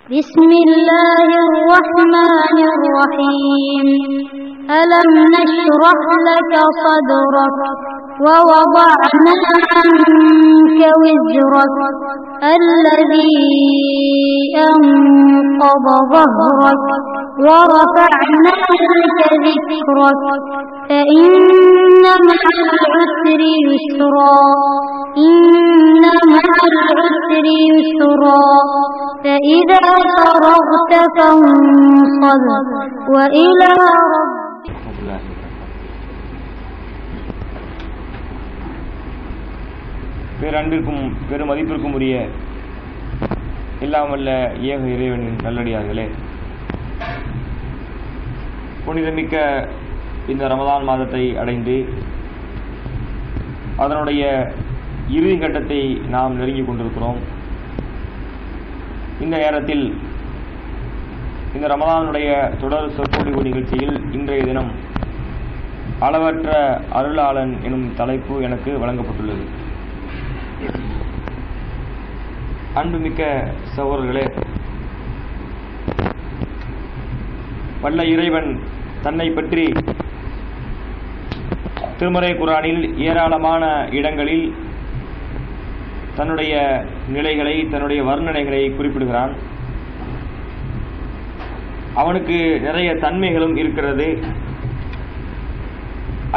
بسم الله الرحمن الرحيم. ألم نشرح لك صدرك ووضعنا عنك وزرك الذي أنقض ظهرك ورفعنا لك ذكرك فإن مع العسر يسرا إن مع العسر يسرا فإذا فرغت فانصب وإلى பேரன்பிற்கும் பெருமதிப்பிற்கும் உரிய எல்லாம் வல்ல ஏக இறைவனின் நல்லடியார்களே, புனிதமிக்க இந்த ரமதான் மாதத்தை அடைந்து அதனுடைய இறுதி கட்டத்தை நாம் நெருங்கிக் கொண்டிருக்கிறோம். இந்த நேரத்தில் இந்த ரமதானுடைய தொடர் சொற்பொழிவு நிகழ்ச்சியில் இன்றைய தினம் அளவற்ற அருளாளன் எனும் தலைப்பு எனக்கு வழங்கப்பட்டுள்ளது. அன்புமிக்க சகோதரர்களே, வல்ல இறைவன் தன்னை பற்றி திருமறை குர்ஆனில் ஏராளமான இடங்களில் தன்னுடைய நிலைகளை, தன்னுடைய வர்ணனைகளை குறிப்பிடுகிறான். அவனுக்கு நிறைய தன்மைகளும் இருக்கிறது.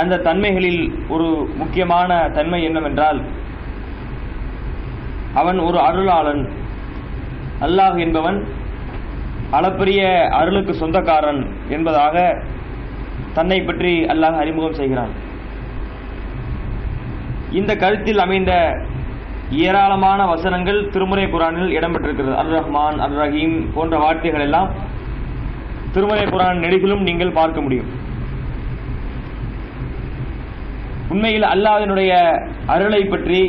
அந்த தன்மைகளில் ஒரு முக்கியமான தன்மை என்னவென்றால், அவன் ஒரு அருளாளன். அல்லாஹ் என்பவன் அளப்பரிய அருளுக்கு சொந்தக்காரன் என்பதாக தன்னை பற்றி அல்லாஹ் அறிமுகம் செய்கிறான். இந்த கருத்தில் அமைந்த ஏராளமான வசனங்கள் திருமறை குர்ஆனில் இடம்பெற்றிருக்கிறது. அர் ரஹ்மான், அர் ரஹீம் போன்ற வார்த்தைகள் எல்லாம் திருமறை குர்ஆன் நெடுகிலும் நீங்கள் பார்க்க முடியும். உண்மையில் அல்லாஹ்வினுடைய அருளை பற்றி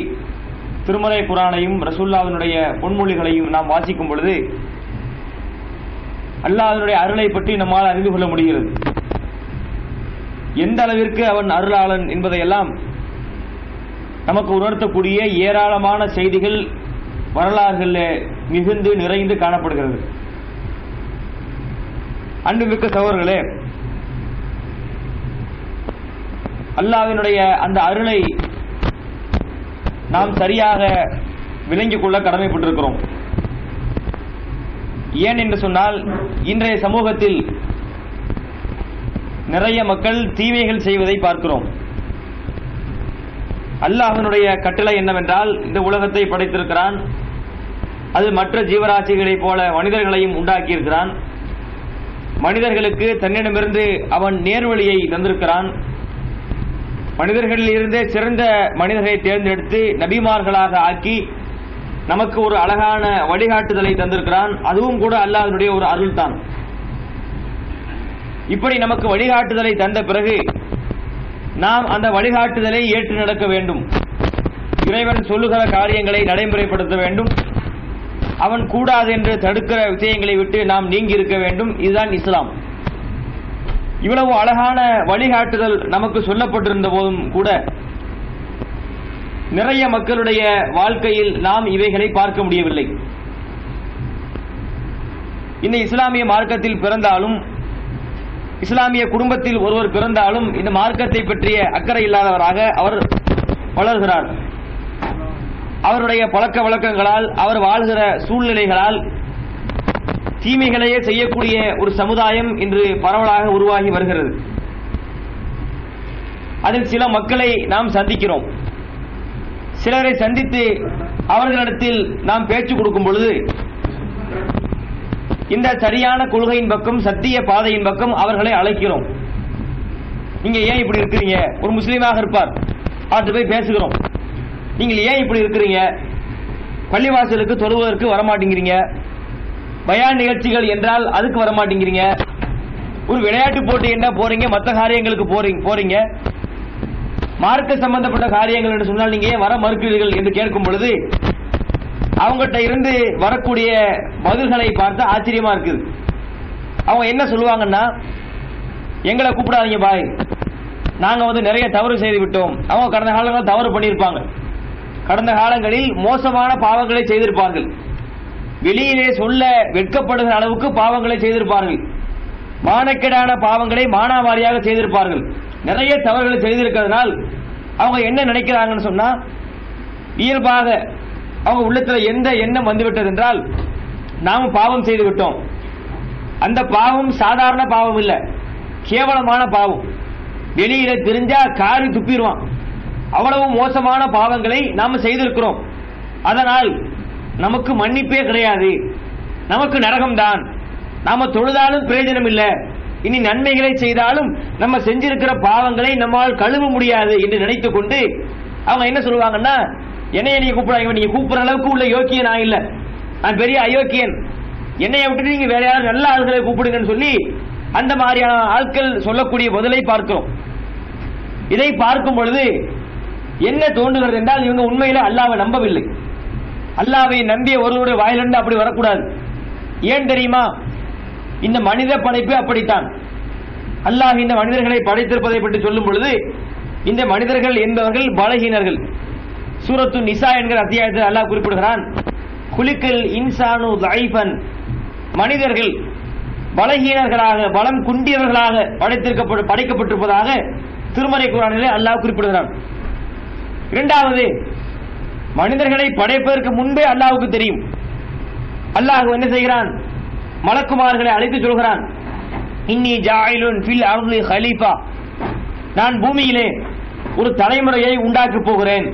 திருமறை குர்ஆனையும் ரசூலுல்லாஹ்வினுடைய பொன்மொழிகளையும் நாம் வாசிக்கும் பொழுது அல்லாஹ்வினுடைய அருளை பற்றி நம்மால் அறிந்து கொள்ள முடிகிறது. எந்த அளவிற்கு அவன் அருளாளன் என்பதையெல்லாம் நமக்கு உணர்த்தக்கூடிய ஏராளமான செய்திகள் வரலாறுகளில் மிகுந்து நிறைந்து காணப்படுகிறது. அன்புமிக்க சகோதரர்களே, அல்லாஹ்வினுடைய அந்த அருளை நாம் சரியாக விளங்கிக் கொள்ள கடமைப்பட்டிருக்கிறோம். ஏன் என்று சொன்னால், இன்றைய சமூகத்தில் நிறைய மக்கள் தீமைகள் செய்வதை பார்க்கிறோம். அல்லாஹ்வினுடைய கட்டளை என்னவென்றால், இந்த உலகத்தை படைத்திருக்கிறான், அது மற்ற ஜீவராசிகளைப் போல மனிதர்களையும் உண்டாக்கியிருக்கிறான், மனிதர்களுக்கு தன்னிடமிருந்து அவன் நேர்வழியை தந்திருக்கிறான், மனிதர்களில் இருந்து சிறந்த மனிதர்களை தேர்ந்தெடுத்து நபிமார்களாக ஆக்கி நமக்கு ஒரு அழகான வழிகாட்டுதலை தந்திருக்கிறான். அதுவும் கூட அல்லாஹ்வினுடைய ஒரு அருள் தான். இப்படி நமக்கு வழிகாட்டுதலை தந்த பிறகு நாம் அந்த வழிகாட்டுதலை ஏற்று நடக்க வேண்டும். இறைவன் சொல்லுகிற காரியங்களை நடைமுறைப்படுத்த வேண்டும். அவன் கூடாது என்று தடுக்கிற விஷயங்களை விட்டு நாம் நீங்கி இருக்க வேண்டும். இதுதான் இஸ்லாம். இவ்வளவு அழகான வழிகாட்டுதல் நமக்கு சொல்லப்பட்டிருந்த போதும் கூட நிறைய மக்களுடைய வாழ்க்கையில் நாம் இவைகளை பார்க்க முடியவில்லை. இந்த இஸ்லாமிய மார்க்கத்தில் பிறந்தாலும், இஸ்லாமிய குடும்பத்தில் ஒருவர் பிறந்தாலும் இந்த மார்க்கத்தை பற்றிய அக்கறை இல்லாதவராக அவர் வளர்கிறார். அவருடைய பழக்க வழக்கங்களால், அவர் வாழ்கிற சூழ்நிலைகளால் தீமைகளையே செய்யக்கூடிய ஒரு சமுதாயம் இன்று பரவலாக உருவாகி வருகிறது. அதில் சில மக்களை நாம் சந்திக்கிறோம். சிலரை சந்தித்து அவர்களிடத்தில் நாம் பேச்சு கொடுக்கும் பொழுது இந்த சரியான கொள்கையின் பக்கம், சத்திய பாதையின் பக்கம் அவர்களை அழைக்கிறோம். நீங்க ஏன் இப்படி இருக்கிறீங்க? ஒரு முஸ்லீமாக இருப்பார், அவர்கிட்ட போய் பேசுகிறோம். நீங்கள் ஏன் இப்படி இருக்கிறீங்க? பள்ளிவாசலுக்கு தொழுவதற்கு வரமாட்டேங்கிறீங்க, பயான் நிகழ்ச்சிகள் என்றால் அதுக்கு வரமாட்டேங்கிறீங்க, ஒரு விளையாட்டு போட்டி என்ன போறீங்க, மற்ற காரியங்களுக்கு போறீங்க, மார்க்க சம்பந்தப்பட்ட காரியங்கள் என்று சொன்னால் நீங்க ஏன் வர மறுக்கிறீர்கள் என்று கேட்கும் பொழுது அவங்ககிட்ட இருந்து வரக்கூடிய பதில்களை பார்த்தா ஆச்சரியமா இருக்குது. அவங்க என்ன சொல்லுவாங்கன்னா, எங்களை கூப்பிடாதீங்க பாய், நாங்க நிறைய தவறு செய்து விட்டோம். அவங்க கடந்த காலங்களில் தவறு பண்ணியிருப்பாங்க, கடந்த காலங்களில் மோசமான பாவங்களை செய்திருப்பார்கள். வெளியிலே சொல்ல வெட்கப்படுகிற அளவுக்கு பாவங்களை செய்திருப்பார்கள். மானக்கேடான பாவங்களை மானாவாரியாக செய்திருப்பார்கள். நிறைய தவறுகளை செய்திருக்கிறதுனால் அவங்க என்ன நினைக்கிறாங்கன்னு சொன்னா, இயல்பாக அவங்க உள்ளத்தில் எந்த எண்ணம் வந்துவிட்டது என்றால், நாம பாவம் செய்து விட்டோம், அந்த பாவம் சாதாரண பாவம் இல்ல, கேவலமான பாவம், வெளியில தெரிஞ்சா காரி துப்பிடுவான், அவ்வளவு மோசமான பாவங்களை நாம செய்திருக்கிறோம், அதனால் நமக்கு மன்னிப்பே கிடையாது, நமக்கு நரகம்தான், நாம தொழுதாலும் பிரயோஜனம் இல்லை, இனி நன்மைகளை செய்தாலும் நம்ம செஞ்சிருக்கிற பாவங்களை நம்மால் கழுவ முடியாது என்று நினைத்துக் கொண்டு அவங்க என்ன சொல்லுவாங்கன்னா, என்னைய நீங்க கூப்பிடாங்க, நீங்க கூப்பிடுற அளவுக்கு உள்ள யோக்கியன் நான் இல்ல, நான் பெரிய அயோக்கியன், என்னைய விட்டுட்டு நீங்க வேற யாரும் நல்ல ஆட்களை கூப்பிடுங்கன்னு சொல்லி அந்த மாதிரியான ஆட்கள் சொல்லக்கூடிய பதிலை பார்க்கிறோம். இதை பார்க்கும் பொழுது என்ன தோன்றுகிறது என்றால், இவங்க உண்மையில அல்லாஹ்வை நம்பவில்லை. அல்லாஹ்வை நம்பிய ஒருவருடைய வாயிலிருந்து அப்படி வரக்கூடாது. ஏன் தெரியுமா? இந்த மனித படைப்பு அப்படித்தான். அல்லாஹ் இந்த மனிதர்களை படைத்திருப்பதை பற்றி சொல்லும் பொழுது, இந்த மனிதர்கள் என்பவர்கள் பலகீனர்கள். சூரத்து நிசா என்கிற அத்தியாயத்தில் அல்லாஹ் குறிப்பிடுகிறான், குலிக்கல் இன்சானு தைஃபன், மனிதர்கள் பலகீனர்களாக பலம் குண்டியவர்களாக படைக்கப்பட்டிருப்பதாக திருமறை குர்ஆனிலே அல்லாஹ் குறிப்பிடுகிறான். இரண்டாவது, மனிதர்களை படைப்பதற்கு முன்பே அல்லாஹ்வுக்கு தெரியும். அல்லாஹ் என்ன செய்கிறான்? மலக்குமார்களை அழைத்து சொல்கிறான், இன்னி ஜாயிலுன் ஃபில் அர்தி கலீஃபா, நான் பூமியிலே ஒரு தலைமுறையை உண்டாக்கி போகிறேன்.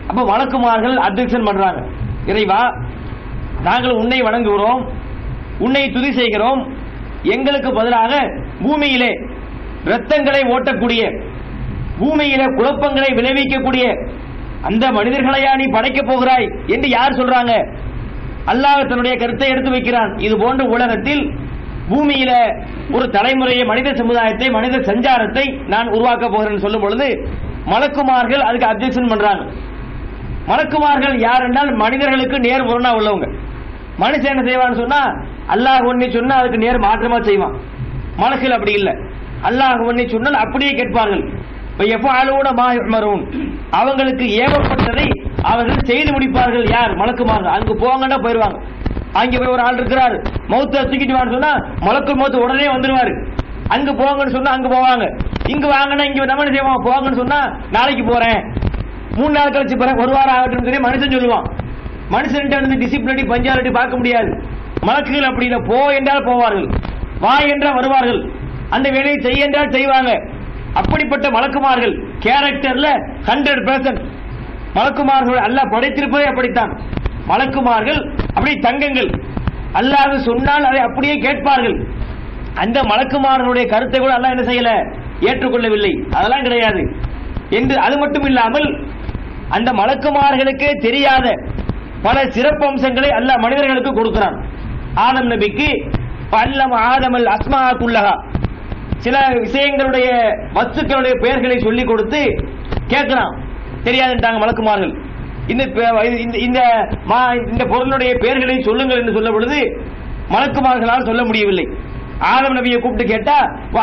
அப்ப மலக்குமார்கள் அப்ஜெக்ஷன் பண்றாங்க, இறைவா நாங்கள் உன்னை வணங்குகிறோம், உன்னை துதி செய்கிறோம், எங்களுக்கு பதிலாக பூமியிலே இரத்தங்களை ஓட்டக்கூடிய, பூமியில குழப்பங்களை விளைவிக்கக்கூடிய அந்த மனிதர்களையா நீ படைக்க போகிறாய் என்று யார் சொல்றாங்க? அல்லாஹ் தன்னுடைய கருத்தை எடுத்து வைக்கிறான். இது போன்ற உலகத்தில் பூமியில ஒரு தலைமுறையை, மனித சமுதாயத்தை, மனித சஞ்சாரத்தை நான் உருவாக்க போகிறேன் சொல்லும் பொழுது மலக்குமார்கள் அதுக்கு அப்ஜெக்ஷன் பண்றாங்க. மலக்குமார்கள் யார் என்றால் மனிதர்களுக்கு நேர் முரணா உள்ளவங்க. மனுஷன் என்ன செய்வான்னு சொன்னா, அல்லாஹ் ஒன்னை சொன்னா அதுக்கு நேர் மாற்றமா செய்வான். மலக்குகள் அப்படி இல்லை, அல்லாஹ் ஒன்னை சொன்னால் அப்படியே கேட்பார்கள். அவங்களுக்கு ஏவப்பட்டதை அவர்கள் செய்து முடிப்பார்கள். யார்? மலக்குமார்கள். அங்கு போங்கன்னா போயிருவாங்க. அங்க போய் ஒரு ஆள் இருக்கிறார், மௌத்த தூக்கிட்டு வான்னு சொன்னா மலக்கு மௌத்து உடனே வந்துருவாரு. அங்க போங்கன்னு சொன்னா அங்க போவாங்க, இங்க வாங்கன்னா இங்க நம்ம செய்வாங்க, போங்கன்னு சொன்னா நாளைக்கு போறேன், 3 நாள் கழிச்சு பிறகு ஒரு வாரம் ஆகட்டும் சொல்லி மனுஷன் சொல்லுவான். மனுஷன் டிசிப்ளினி பஞ்சாலிட்டி பார்க்க முடியாது. மலக்குகள் அப்படி இல்லை, போ என்றால் போவார்கள், வா என்றால் வருவார்கள், அந்த வேலையை செய்ய என்றால் செய்வாங்க. அப்படிப்பட்ட மலக்குமார்கள் கேரக்டர்ல 100%. மலக்குமார்கள் அல்லாஹ் படைத்திருப்பதே அப்படித்தான். மலக்குமார்கள் அப்படி தங்கங்கள், அல்லாஹ் சொன்னால் அதை அப்படியே கேட்பார்கள். அந்த மலக்குமார்களுடைய கருத்தை கூட அல்லாஹ் என்ன செய்யல, ஏற்றுக்கொள்ளவில்லை, அதெல்லாம் கிடையாது என்று. அது மட்டும் இல்லாமல் அந்த மலக்குமார்களுக்கே தெரியாத பல சிறப்பு அம்சங்களை அல்லாஹ் மனிதர்களுக்கு கொடுக்கிறான். ஆதம் நபிக்கு அல்லம ஆதமல் அஸ்மாஅத்துல்லஹா, சில விஷயங்களுடைய வஸ்துக்களுடைய பெயர்களை சொல்லி கொடுத்து கேட்கிறான், தெரியாதுன்றாங்க மலக்குமார்கள். இந்த பொருளுடைய பெயர்களை சொல்லுங்கள் என்று சொல்ல பொழுது மலக்குமார்களால் சொல்ல முடியவில்லை. ஆதம் நபியை கூப்பிட்டு கேட்டா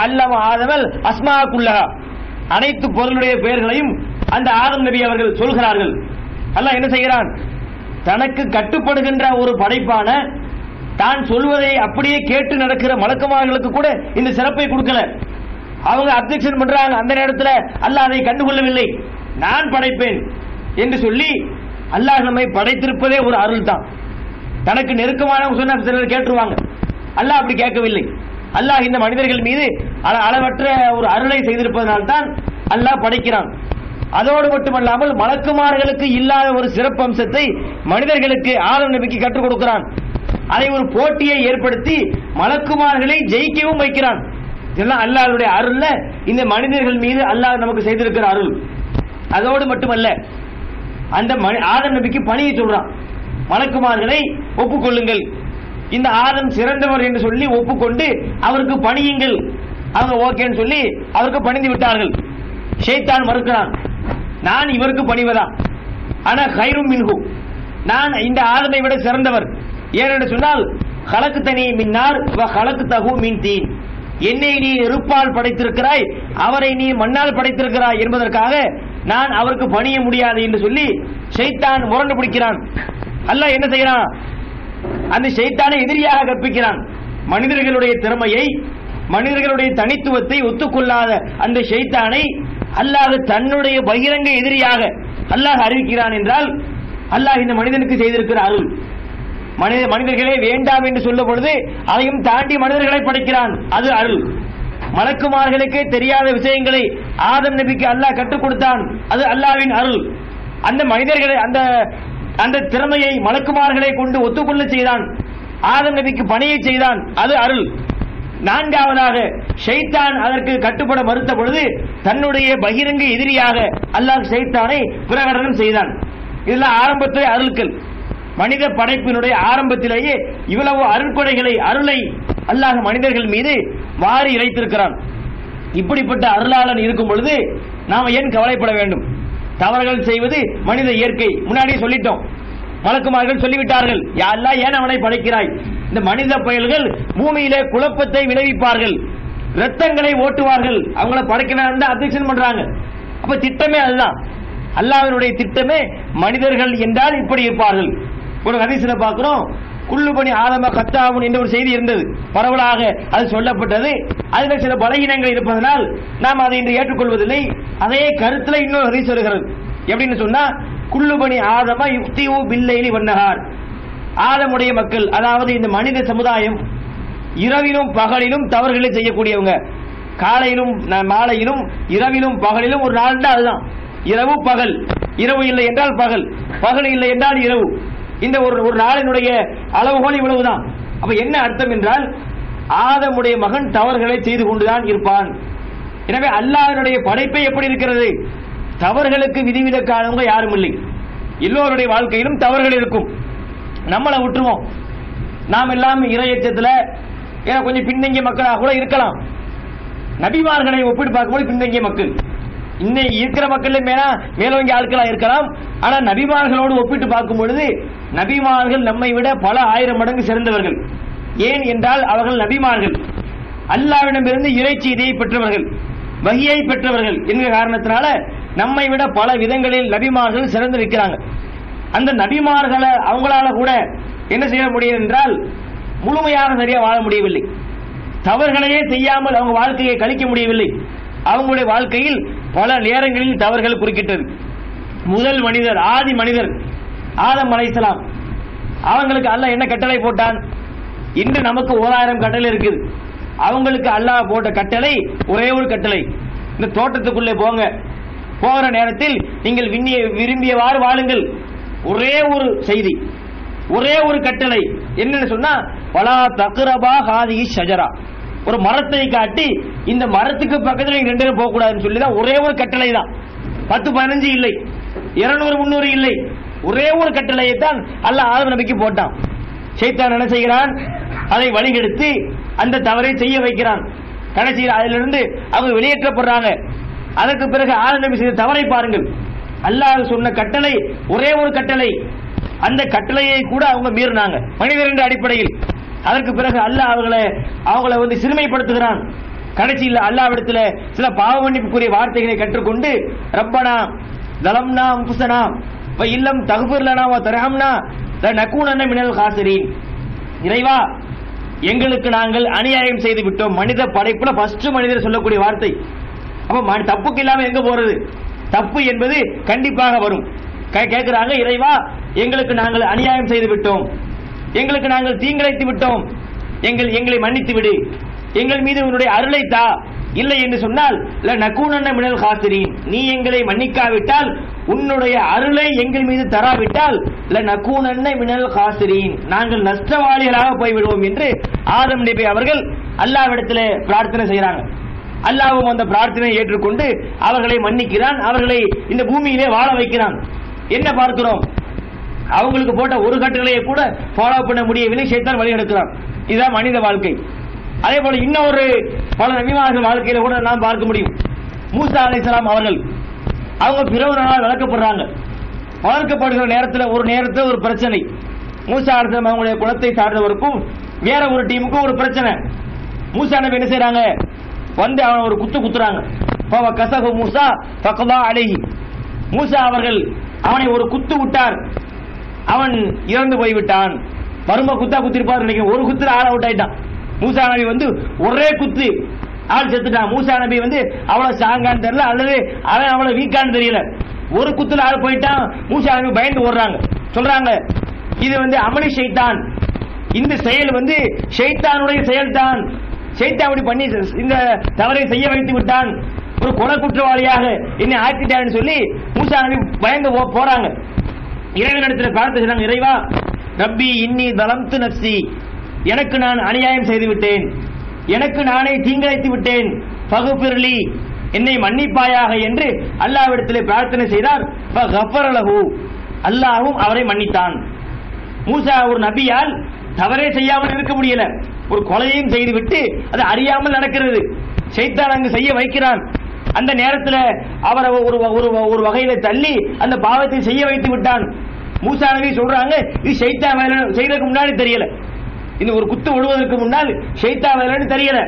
அல்லம ஆதமல் அஸ்மாஅத்துல்லஹா, அனைத்து பொருளுடைய பெயர்களையும் அந்த ஆதம் நபி அவர்கள் சொல்கிறார்கள். அல்லாஹ் என்ன செய்கிறான்? தனக்கு கட்டுப்படுகின்ற ஒரு படைப்பான, தான் சொல்வதை அப்படியே கேட்டு நடக்கிற மலக்குமார்களுக்கு கூட இந்த சிறப்பை கொடுக்கல. அவங்க அப்ஜெக்ஷன் பண்றாங்க. அந்த நேரத்தில் அல்லாஹ் அதை கண்டுகொள்ளவில்லை. நான் படைப்பேன் என்று சொல்லி அல்லாஹ் நம்மை படைத்திருப்பதே ஒரு அருள் தான். தனக்கு நெருக்கமானவங்க சொன்ன சிலர் கேட்டுருவாங்க, அல்லாஹ் அப்படி கேட்கவில்லை. அல்லாஹ் இந்த மனிதர்கள் மீது அளவற்ற ஒரு அருளை செய்திருப்பதனால்தான் அல்லாஹ் படைக்கிறான். அதோடு மட்டுமல்லாமல் மலக்குமார்களுக்கு இல்லாத ஒரு சிறப்பு அம்சத்தை மனிதர்களுக்கு ஆதம் நபிக்கு கற்றுக் கொடுக்கிறான். அதை ஒரு போட்டியை ஏற்படுத்தி மலக்குமார்களை ஜெயிக்கவும் வைக்கிறான். இதெல்லாம் அல்லாஹ்வுடைய அருள்ல இந்த மனிதர்கள் மீது அல்லாஹ் நமக்கு செய்திருக்கிற அருள். அதோடு மட்டுமல்ல, அந்த ஆதம் நபிக்கு பணியை சொல்றான். மலக்குமார்களை ஒப்புக்கொள்ளுங்கள், இந்த ஆதம் சிறந்தவர் என்று சொல்லி ஒப்புக்கொண்டு அவருக்கு பணியுங்கள். அவங்க ஓகேன்னு சொல்லி அவருக்கு பணிந்து விட்டார்கள். ஷைத்தான் மறுக்கிறான், நான் இவருக்கு பணிவதா, ஆனா கைரும் மின்ஹு, நான் இந்த ஆதமை விட சிறந்தவர். ஏனென்று சொன்னால் கலக்குத்தனி மின்னார் கலக்குத்தகு மின் தீன், என்னை நீ நெருப்பால் படைத்திருக்கிறாய், அவரை நீ மண்ணால் படைத்திருக்கிறாய் என்பதற்காக நான் அவருக்கு பணிய முடியாது என்று சொல்லி ஷைத்தான் முரண்டு பிடிக்கிறான். அல்லாஹ் என்ன செய்யறான்? அந்த ஷைத்தானை எதிரியாக கற்பிக்கிறான். மனிதர்களுடைய திறமையை, மனிதர்களுடைய தனித்துவத்தை ஒத்துக்கொள்ளாத அந்த ஷைத்தானை அல்லாஹ் தன்னுடைய பகிரங்க எதிரியாக அல்லாஹ் அறிவிக்கிறான் என்றால் அல்லாஹ் இந்த மனிதனுக்கு செய்திருக்கிற அருள். மனிதர்களே வேண்டாம் என்று சொல்ல பொழுது அதையும் தாண்டி மனிதர்களை படைக்கிறான், அது அருள். மலக்குமார்களுக்கே தெரியாத விஷயங்களை ஆதம் நபிக்கு அல்லாஹ் கற்றுக் கொடுத்தான், அது அல்லாஹ்வின் அருள். அந்த மனிதர்களை அந்த திறமையை மலக்குமார்களை கொண்டு ஒத்துக்கொள்ள செய்தான், ஆதம் நபிக்கு பணியை செய்தான், அது அருள். நான்காவதாக ஷைத்தான் அதற்கு கட்டுப்பட மறுத்த பொழுது தன்னுடைய பகிரங்க எதிரியாக அல்லாஹ் ஷைத்தானை பிரகடனம் செய்தான். இதெல்லாம் ஆரம்பத்திலே அருள்கள். மனித படைப்பினுடைய ஆரம்பத்திலேயே இவ்வளவு அருள்கொடைகளை, அருளை அல்லாஹ் மனிதர்கள் மீது வாரி இறைத்திருக்கிறான். இப்படிப்பட்ட அருளாளன் இருக்கும் பொழுது நாம ஏன் கவலைப்பட வேண்டும்? தவறுகள் செய்வது மனித இயற்கை. முன்னாடியே சொல்லிட்டோம், மலக்குமார்கள் சொல்லிவிட்டார்கள், யா அல்லாஹ் ஏன் அவனை படைக்கிறாய்? இந்த மனித பயல்கள் பூமியிலே குழப்பத்தை விளைவிப்பார்கள், ரத்தங்களை ஓட்டுவார்கள், அவங்கள படைக்க வேண்டாம் அப்ஜெக்ஷன் பண்றாங்க. அப்ப திட்டமே அதுதான், அல்லாஹ்வினுடைய திட்டமே மனிதர்கள் என்றால் இப்படி இருப்பார்கள். ஒரு ஹதீஸ்ல பார்க்கிறோம், குல்லு பனி ஆதம கத்தாவுன் என்ற ஒரு செய்தி இருந்தது, பரவலாக அது சொல்லப்பட்டது. அதில் சில பலகீனங்கள் இருப்பதனால் நாம் அதை இன்று ஏற்றுக்கொள்வதில்லை. அதே கருத்துல இன்னொரு ஹதீஸ் வருகிறது. எப்படின்னு சொன்னா, குல்லு பனி ஆதம யுக்தியு பில்லைலி வன்னஹார், ஆதமுடைய மக்கள், அதாவது இந்த மனித சமுதாயம் இரவிலும் பகலிலும் தவறுகளை செய்யக்கூடியவங்க. காலையிலும் மாலையிலும் இரவிலும் பகலிலும் ஒரு நாள் தான், அதுதான் இரவு பகல். இரவு இல்லை என்றால் பகல், பகல் இல்லை என்றால் இரவு. இந்த ஒரு நாளினுடைய அளவுகோல் இவ்வளவுதான். அப்ப என்ன அர்த்தம் என்றால், ஆதமுடைய மகன் தவறுகளை செய்து கொண்டுதான் இருப்பான். எனவே அல்லாஹ்வினுடைய படைப்பை எப்படி இருக்கிறது? தவறுகளுக்கு விதிவிலக்கானவங்க யாரும் இல்லை. எல்லோருடைய வாழ்க்கையிலும் தவறுகள் இருக்கும். நம்மளை விட்டுருவோம், நாம் எல்லாம் இறையச்சத்துல கொஞ்சம் பின்தங்கிய மக்களாக கூட இருக்கலாம். நபிமார்களை ஒப்பிட்டு பார்க்கும்போது பின்தங்கிய மக்கள், இன்னைக்கு இருக்கிற மக்கள் மேலோங்கி ஆட்களா இருக்கலாம். ஆனா நபிமார்களோடு ஒப்பிட்டு பார்க்கும் பொழுது நபிமார்கள் நம்மை விட பல ஆயிரம் மடங்கு சிறந்தவர்கள். ஏன் என்றால் அவர்கள் நபிமார்கள், அல்லாஹ்விடமிருந்து இறைச்செய்தியை பெற்றவர்கள், வஹியை பெற்றவர்கள் என்கிற காரணத்தினால நம்மை விட பல விதங்களில் நபிமார்கள் சிறந்து இருக்கிறாங்க. அந்த நபிமார்களை அவங்களால கூட என்ன செய்ய முடியும் என்றால் முழுமையாக சரியா வாழ முடியவில்லை. தவறுகளையே செய்யாமல் அவங்க வாழ்க்கையை கழிக்க முடியவில்லை. அவங்களுடைய வாழ்க்கையில் பல நேரங்களில் தவறுகள் குறுக்கிட்டது. முதல் மனிதர், ஆதி மனிதர் ஆதம் அலைஹிஸ்ஸலாம், அவங்களுக்கு அல்லாஹ் என்ன கட்டளை போட்டான்? இன்று நமக்கு 1000 கட்டளை இருக்குது. அவங்களுக்கு அல்லாஹ் போட்ட கட்டளை ஒரே ஒரு கட்டளை, இந்த தோட்டத்துக்குள்ளே போங்க, போகிற நேரத்தில் நீங்கள் விரும்பியவாறு வாழுங்கள். ஒரே ஒரு செய்தி, ஒரே ஒரு கட்டளை. என்னன்னு சொன்னா, வலா தக்ரபா ஹாதிஹி ஷஜரா, ஒரு மரத்தை காட்டி இந்த மரத்துக்கு பக்கத்தில் நீங்க 2 பேரும் போக கூடாதுன்னு சொல்லிதான் ஒரே ஒரு கட்டளை தான். 10, 15 இல்லை, 200, 300 இல்லை, ஒரே ஒரு கட்டளையை தான் அல்லாஹ் ஆதம் நபிக்கு போட்டான். ஷைத்தான் என்ன செய்கிறான்? அதை வழிகெடுத்து அந்த தவறை செய்ய வைக்கிறான். கடைசியில் அதிலிருந்து அவங்க வெளியேற்றப்படுறாங்க. அதற்கு பிறகு ஆதம் நபி செய்த தவறை பாருங்கள். அல்லாஹ் சொன்ன கட்டளை ஒரே ஒரு கட்டளை, அந்த கட்டளையை கூட அவங்க மீறினாங்க மனிதர் என்ற அடிப்படையில். அதற்கு பிறகு அல்லாஹ் அவங்களை சிறுமைப்படுத்துகிறான். கடைசியில் அல்லாஹ்விடத்தில் சில பாவ மன்னிப்புக்குரிய வார்த்தைகளை கற்றுக்கொண்டு, ரப்பனா ஸலம்னா அன்ஃபுஸனா வ இல்லம் தக்ஃபிர் லனா வ தர்ஹம்னா லனகூனன்ன மினல் காசிரீன், இறைவா எங்களுக்கு நாங்கள் அநியாயம் செய்து விட்டோம். மனித படைப்புல ஃபர்ஸ்ட் மனிதர் சொல்லக்கூடிய வார்த்தை. அப்ப தப்புக்கு இல்லாம எங்க போறது? தப்பு என்பது கண்டிப்பாக வரும். கேட்கிறாங்க, இறைவா எங்களுக்கு நாங்கள் அநியாயம் செய்து விட்டோம், எங்களுக்கு நாங்கள் தீங்கிழைத்து விட்டோம், எங்களை மன்னித்து விடு, எங்கள் மீது உன்னுடைய அருளை தா. இல்லை என்று சொன்னால் லனகூனன்ன மினல் காசிரீன், நீ எங்களை மன்னிக்காவிட்டால், உன்னுடைய அருளை எங்கள் மீது தராவிட்டால் லனகூனன்ன மினல் காசிரீன், நாங்கள் நஷ்டவாளிகளாக போய்விடுவோம் என்று ஆதம் நபி அவர்கள் அல்லாஹ்விடத்தில் பிரார்த்தனை செய்கிறாங்க. அல்லாஹ்வும் அந்த பிரார்த்தனையை ஏற்றுக்கொண்டு அவர்களை மன்னிக்கிறான், அவர்களை இந்த பூமியிலே வாழ வைக்கிறான். என்ன பார்க்கிறோம்? அவங்களுக்கு போட்ட ஒரு கட்டளையை கூட ஃபாலோ பண்ண முடியவில்லை, ஷைத்தான் வழி எடுக்கிறான். இதுதான் மனித வாழ்க்கை. அதே போல இன்னொரு பல நபிமார்கள் வாழ்க்கையில கூட நாம் பார்க்க முடியும். மூசா அலைஹிஸ்ஸலாம் அவர்கள், அவங்க பிறவனால் வளர்க்கப்படுறாங்க. வளர்க்கப்படுகிற நேரத்தில் ஒரு பிரச்சனை. மூசா அலைஹிஸ்ஸலாம் அவங்களுடைய குலத்தை சார்ந்தவருக்கும் வேற ஒரு டீமுக்கும் ஒரு பிரச்சனை. மூசா நபி என்ன செய்யறாங்க? வந்து அவன் ஒரு குத்துறாங்க. கசகு மூசா ஃபக்லா அலைஹி, மூசா அவர்கள் அவனை ஒரு குத்து விட்டார், அவன் இறந்து போய்விட்டான். மரும குத்தா குத்திருப்பாரு நினைக்கிறேன். ஒரு குத்துல ஆள் அவுட் ஆயிட்டான். மூசா நபி வந்து ஒரே குத்து ஆள் செத்துட்டான். மூசா நபி வந்து அவ்வளவு ஸ்ட்ராங்கான்னு தெரியல, அல்லது அவன் அவ்வளவு வீக்கான்னு தெரியல. ஒரு குத்துல ஆள் போயிட்டான். மூசா நபி பயந்து ஓடுறாங்க. சொல்றாங்க இது வந்து அமளி ஷைத்தான், இந்த செயல் வந்து ஷைத்தானுடைய செயல்தான், ஷைத்தான் அப்படி பண்ணி இந்த தவறை செய்ய வைத்து விட்டான், ஒரு கொலை குற்றவாளியாக என்னை ஆக்கிட்டான்னு சொல்லி மூசா நபி பயந்து போறாங்க. இறைவனிடத்தில் பிரார்த்தனை செய்றாங்க, இறைவா ரப்பி இன்னி தலம்து நஃப்ஸி, எனக்கு நான் அநியாயம் செய்து விட்டேன், எனக்கு நானே தீங்கிழைத்து விட்டேன், ஃபக்ஃபிர்லி, என்னை மன்னிப்பாயாக என்று அல்லாஹ்விடத்திலே பிரார்த்தனை செய்தார். ஃபகஃபர லஹு, அல்லாஹ்வும் அவரை மன்னித்தான். மூசா ஒரு நபியால் தவறே செய்யாமல் இருக்க முடியல, ஒரு கொலையையும் செய்துவிட்டு அது அறியாமல் நடக்கிறது, ஷைத்தான் அங்கு செய்ய வைக்கிறான். அந்த நேரத்தில் அவரை ஒரு வகையில தள்ளி அந்த பாவத்தை செய்ய வைத்து விட்டான். மூசா நபி சொல்றாங்க இது ஷைத்தான் வேலை செய்யறதுக்கு முன்னாடி தெரியல, இந்த ஒரு குத்து விடுவதற்கு முன்னால் ஷைத்தான் வேலைன்னு தெரியல,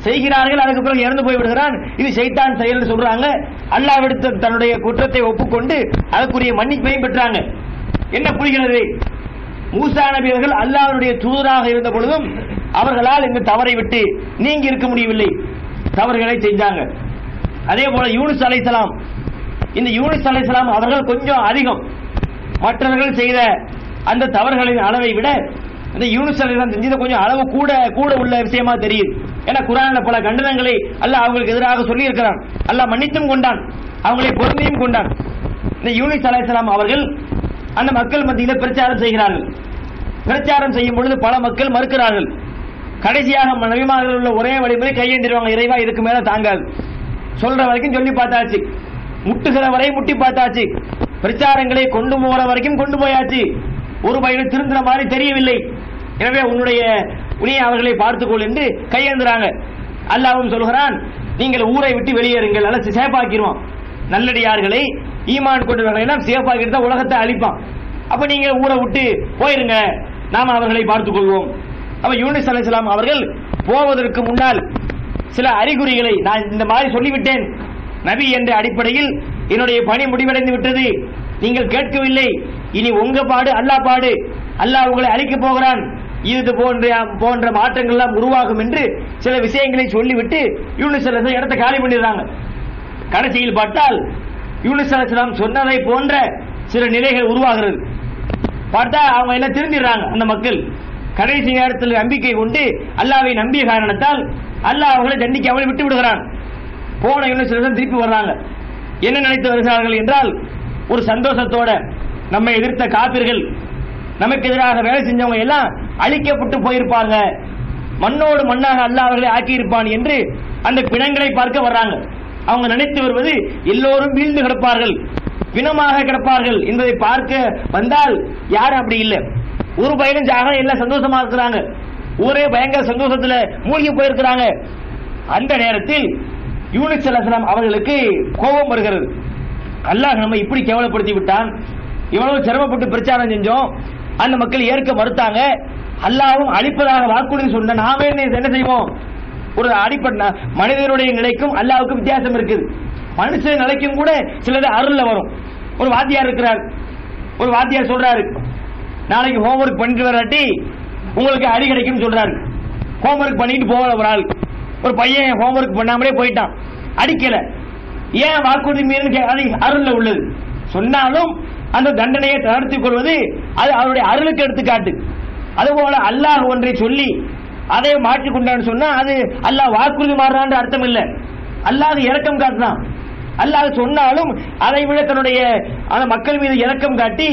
செய்கிறார்கள், அதுக்கு பிறகு இறந்து போய் விடுகிறான், இது ஷைத்தான் செயல்னு சொல்றாங்க. அல்லாஹ்விடத்து தன்னுடைய குற்றத்தை ஒப்புக்கொண்டு அதற்குரிய மன்னிப்பையும் பெற்றாங்க. என்ன புரிகிறது? மூசா நபி அவர்கள் அல்லாஹ்வுடைய தூதராக இருந்த பொழுதும் அவர்களால் இந்த தவறை விட்டு நீங்கி இருக்க முடியவில்லை, தவறுகளை செஞ்சாங்க. அதே போல யூனுஸ் அலைஹிஸ்ஸலாம், இந்த யூனுஸ் அலைஹிஸ்ஸலாம் அவர்கள் கொஞ்சம் அதிகம், மற்றவர்கள் செய்த அந்த தவறுகளின் அளவை விட இந்த யூனுஸ் அலைஹிஸ்ஸலாம் செஞ்சது கொஞ்சம் அளவு கூட உள்ள விஷயமா தெரியுது. ஏன்னா குர்ஆன்ல பல கண்டனங்களை அல்லாஹ் அவங்களுக்கு எதிராக சொல்லி இருக்கிறான், அல்லாஹ் மன்னித்தும் கொண்டான், அவங்களை பொறுமையும் கொண்டான். இந்த யூனுஸ் அலைஹிஸ்ஸலாம் அவர்கள் அந்த மக்கள் மத்தியில் பிரச்சாரம் செய்கிறார்கள். பிரச்சாரம் செய்யும் பொழுது பல மக்கள் மறுக்கிறார்கள். கடைசியாக நபிமார்கள் உள்ள ஒரே வழிமுறை கையேந்திருவாங்க, இறைவா இதுக்கு மேல தாங்காது, சொல்ற வரைக்கும் சொல்லி பார்த்தாச்சு, முட்டுகிற வரை முட்டி பார்த்தாச்சு, பிரச்சாரங்களை கொண்டு போகிற வரைக்கும் கொண்டு போயாச்சு, ஒரு பையனை திருந்துற மாதிரி தெரியவில்லை, எனவே உன்னை அவர்களை பார்த்துக்கொள் என்று கையேந்துறாங்க. அல்லாஹ்வும் சொல்கிறான், நீங்கள் ஊரை விட்டு வெளியேறுங்கள், அல்ல சேஃபாக்கிடுவான், நல்லடியார்களை ஈமான் கொண்டவர்களை எல்லாம் சேஃபாக்கிட்டு தான் உலகத்தை அழிப்பான். அப்ப நீங்க ஊரை விட்டு போயிருங்க, நாம அவர்களை பார்த்துக் கொள்வோம். அப்ப யூனுஸ் அலைஹிஸ்ஸலாம் அவர்கள் போவதற்கு முன்னால் சில அறிகுறிகளை நான் இந்த மாதிரி சொல்லிவிட்டேன், நபி என்ற அடிப்படையில் என்னுடைய பணி முடிவடைந்து விட்டது, நீங்கள் கேட்கவில்லை, இனி உங்க பாடு அல்லாஹ் பாடு, அல்லாஹ் உங்களை அழிக்க போகிறான், இது போன்ற மாற்றங்கள் எல்லாம் உருவாகும் என்று சில விஷயங்களை சொல்லிவிட்டு யூனுஸ் அலைஹிஸ்ஸலாம் இடத்தை காலி பண்ணிடுறாங்க. கடைசியில் பார்த்தால் யூனுஸ் அலைஹிஸ்ஸலாம் சொன்னதை போன்ற சில நிலைகள் உருவாகிறது. பார்த்தா அவங்க எல்லாம் திரும்பிடுறாங்க. அந்த மக்கள் கடைசி நேரத்தில் நம்பிக்கை கொண்டு அல்லாஹ்வை நம்பிய காரணத்தால் அல்லாஹ் அவர்களை தண்டிக்காமல் விட்டு விடுகிறான். போன யூனுஸ் அலைஹிஸ்ஸலாம் திருப்பி வர்றாங்க. என்ன நினைத்து வருகிறார்கள் என்றால், ஒரு சந்தோஷத்தோட நம்மை எதிர்த்த காபிர்கள், நமக்கு எதிராக வேலை செஞ்சவங்க எல்லாம் அழிக்கப்பட்டு போயிருப்பாங்க, மண்ணோடு மண்ணாக அல்லாஹ் அவர்களை ஆக்கியிருப்பான் என்று அந்த பிணங்களை பார்க்க வர்றாங்க. அவங்க நினைத்து வருவது எல்லோரும் வீழ்ந்து கிடப்பார்கள், பிணமாக கிடப்பார்கள் என்பதை பார்க்க வந்தால் யாரும் அப்படி இல்லை. ஒரு பயணம் எல்லாம் சந்தோஷமா இருக்கிறாங்க, ஒரே பயங்கர சந்தோஷத்துல மூழ்கி போயிருக்கிறாங்க. அந்த நேரத்தில் யூனுஸ் அலைஹிஸ்ஸலாம் அவர்களுக்கு கோபம் வருகிறது. அல்லாஹ் நம்ம இப்படி கேவலப்படுத்தி விட்டான், இவ்வளவு சிரமப்பட்டு பிரச்சாரம் செஞ்சோம், அந்த மக்கள் ஏற்க மறுத்தாங்க, அல்லாஹ்வும் அழிப்பதாக வாக்குறுதி சொன்ன நாமே என்ன செய்வோம்? ஒரு அடிப்படை மனிதனுடைய நிலைக்கும் அல்லாஹ்வுக்கும் வித்தியாசம் இருக்குது. மனுஷன் நிலைக்கும் கூட சிலது அருள்ல வரும். ஒரு வாத்தியார் இருக்கிறார், ஒரு வாத்தியார் சொல்றாரு, நாளைக்கு ஹோம்ஒர்க் பண்ணிட்டு வராட்டி உங்களுக்கு அடி கிடைக்கும் சொல்றாரு. ஹோம்ஒர்க் பண்ணிட்டு போகல ஒரு ஆள், ஒரு பையன் ஹோம்ஒர்க் பண்ணாமலே போயிட்டான், அடிக்கல, ஏன் வாக்குறுதி மீறி அருள்ல உள்ளது சொன்னாலும் அந்த தண்டனையை தளர்த்திக் கொள்வது அது அவருடைய அருளுக்கு எடுத்துக்காட்டு. அதுபோல அல்லாஹ் ஒன்றை சொல்லி அதை மாற்றிக் கொண்டான்னு சொன்னா அது அல்லாஹ் வாக்குறுதி மாறுறான்னு அர்த்தம் இல்லை, அல்லாஹ் இரக்கம் காட்டுறான். அல்லாஹ் சொன்னாலும் அதை விட தன்னுடைய அந்த மக்கள் மீது இரக்கம் காட்டி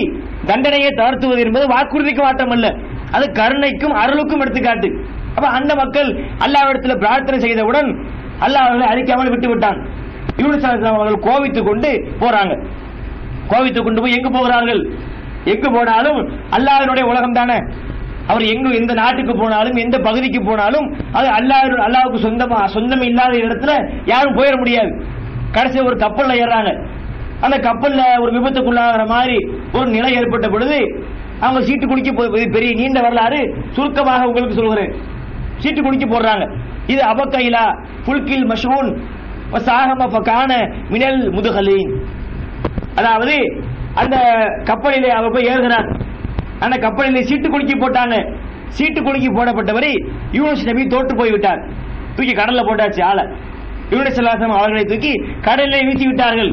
தண்டனையை தளர்த்துவது என்பது வாக்குறுதிக்கு மாற்றம் அல்ல, அது கருணைக்கும் அருளுக்கும் எடுத்துக்காட்டு. அப்ப அந்த மக்கள் அல்லாஹ்விடத்தில் பிரார்த்தனை செய்தவுடன் அல்லாஹ் அவர்களை அழிக்காமல் விட்டு விட்டான். யூனுஸ் அலைஹிஸ்ஸலாம் அவர்கள் கோபித்துக் கொண்டு போறாங்க. கோபித்துக் கொண்டு போய் எங்கு போகிறார்கள்? எங்கு போனாலும் அல்லாஹ்வினுடைய உலகம் தானே, அவர் எந்த நாட்டுக்கு போனாலும் எந்த பகுதிக்கு போனாலும் அது அல்லாஹ்வுக்கு சொந்தம் இல்லாத இடத்துல யாரும் போயிட முடியாது. கடைசி ஒரு கப்பல்ல ஏறாங்க. அந்த கப்பல்ல ஒரு விபத்துக்குள்ளாகிற மாதிரி ஒரு நிலை ஏற்பட்ட பொழுது அவங்க சீட்டு குடிக்க, பெரிய நீண்ட வரலாறு சுருக்கமாக உங்களுக்கு சொல்கிறேன், சீட்டு குடிக்க போடுறாங்க. இது அபக்கைலா புல்கில் மஷ்ஹூன் வசாஹம ஃபகான மினல் முதுகலீன், அதாவது அந்த கப்பலிலே அவர் போய் ஏறுகிறார். அந்த கப்பலில் சீட்டு குலுக்கி போட்டாங்க. சீட்டு குலுக்கி போடப்பட்டவரை யூனுஸ் நபி தோற்று போய்விட்டார். தூக்கி கடல்ல போட்டாச்சு ஆளை. யூனுஸ் ஸல்லல்லாஹு அவர்களை தூக்கி கடலில் வீசி விட்டார்கள்.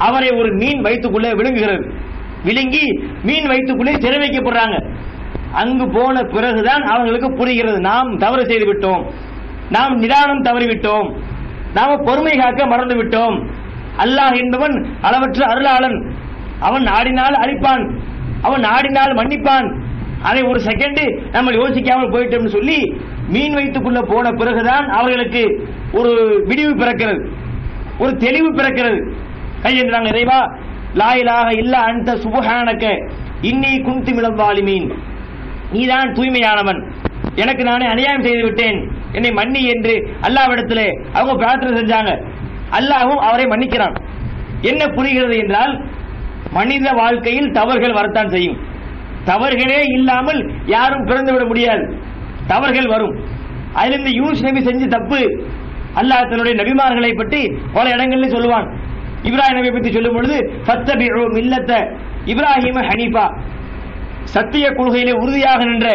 அவரை ஒரு மீன் வயிற்றுக்குள்ளே விழுங்குகிறது. விழுங்கி மீன் வயிற்றுக்குள்ளே சிறை வைக்கப்படுறாங்க. அங்கு போன பிறகுதான் அவர்களுக்கு புரிகிறது, நாம் தவறு செய்து விட்டோம், நாம் நிதானம் தவறிவிட்டோம், நாம் பொறுமை காக்க மறந்து விட்டோம். அல்லாஹ் என்பவன் அளவற்ற அருளாளன். அவன் நாடினால் அழிப்பான், அவன் நாடினால் மன்னிப்பான். அதை ஒரு செகண்ட் நம்ம யோசிக்காமல் போயிட்டோம்னு சொல்லி மீன் வயிற்றுக்குள்ள போன பிறகுதான் அவர்களுக்கு ஒரு விடிவு பிறக்கிறது, ஒரு தெளிவு பிறக்கிறது. கையெழுந்தாங்க, இறைவா லா இலாஹ இல்லா அன்த சுப்ஹானக இன்னி குன்து மினல் ஸாலிமீன், நீதான் தூய்மையானவன், எனக்கு நானே அநியாயம் செய்து விட்டேன், என்னை மன்னி என்று அல்லாஹ்விடத்திலே அவங்க பிரார்த்தனை செஞ்சாங்க. அல்லாஹ்வும் அவரை மன்னிக்கிறான். என்ன புரிகிறது என்றால், மனித வாழ்க்கையில் தவறுகள் வரத்தான் செய்யும். தவறுகளே இல்லாமல் யாரும் பிறந்து விட முடியாது, தவறுகள் வரும். அதிலிருந்து யூனுஸ் நபி செஞ்ச தப்பு அல்லாஹ் தன்னுடைய நபிமார்களை பற்றி பல இடங்களில் சொல்லுவான். இப்ராஹிம் நபியை பற்றி சொல்லும் பொழுது ஃபத்தபிஉ மில்லத்த இப்ராஹிம ஹனீஃபா, சத்திய கொள்கையிலே உறுதியாக நின்ற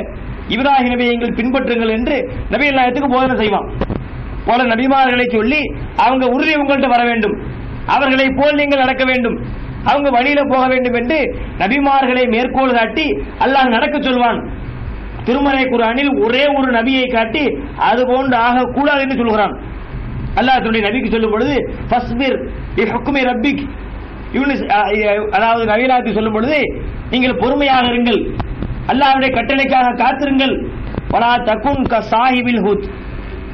இப்ராஹிம் நபியை எங்கள் பின்பற்றுங்கள் என்று நபி அல்லாஹ்வுக்கு போதனை செய்வான். பல நபிமார்களை சொல்லி அவங்க உறுதி உங்கள்கிட்ட வர வேண்டும், அவர்களை போல் நீங்கள் நடக்க வேண்டும், அவங்க வழியில போக வேண்டும் என்று நபிமார்களை மேற்கோள் காட்டி அல்லாஹ் நடக்க சொல்வான். திருமறை குர்ஆனில் ஒரே ஒரு நபியை காட்டி அது போன்று ஆக கூடாது என்று சொல்கிறான். அல்லாஹ் தன்னுடைய நபிக்கு சொல்லும் பொழுது ஃபஸ்பிர் பிஹுக்மி ரப்பிக், யூனுஸ் அதாவது நபியாருக்கு சொல்லும் பொழுது நீங்கள் பொறுமையாக இருங்கள், அல்லாஹ்வுடைய கட்டளைக்காக காத்திருங்கள். வலா தகுன் க சாஹிபில் ஹுத்,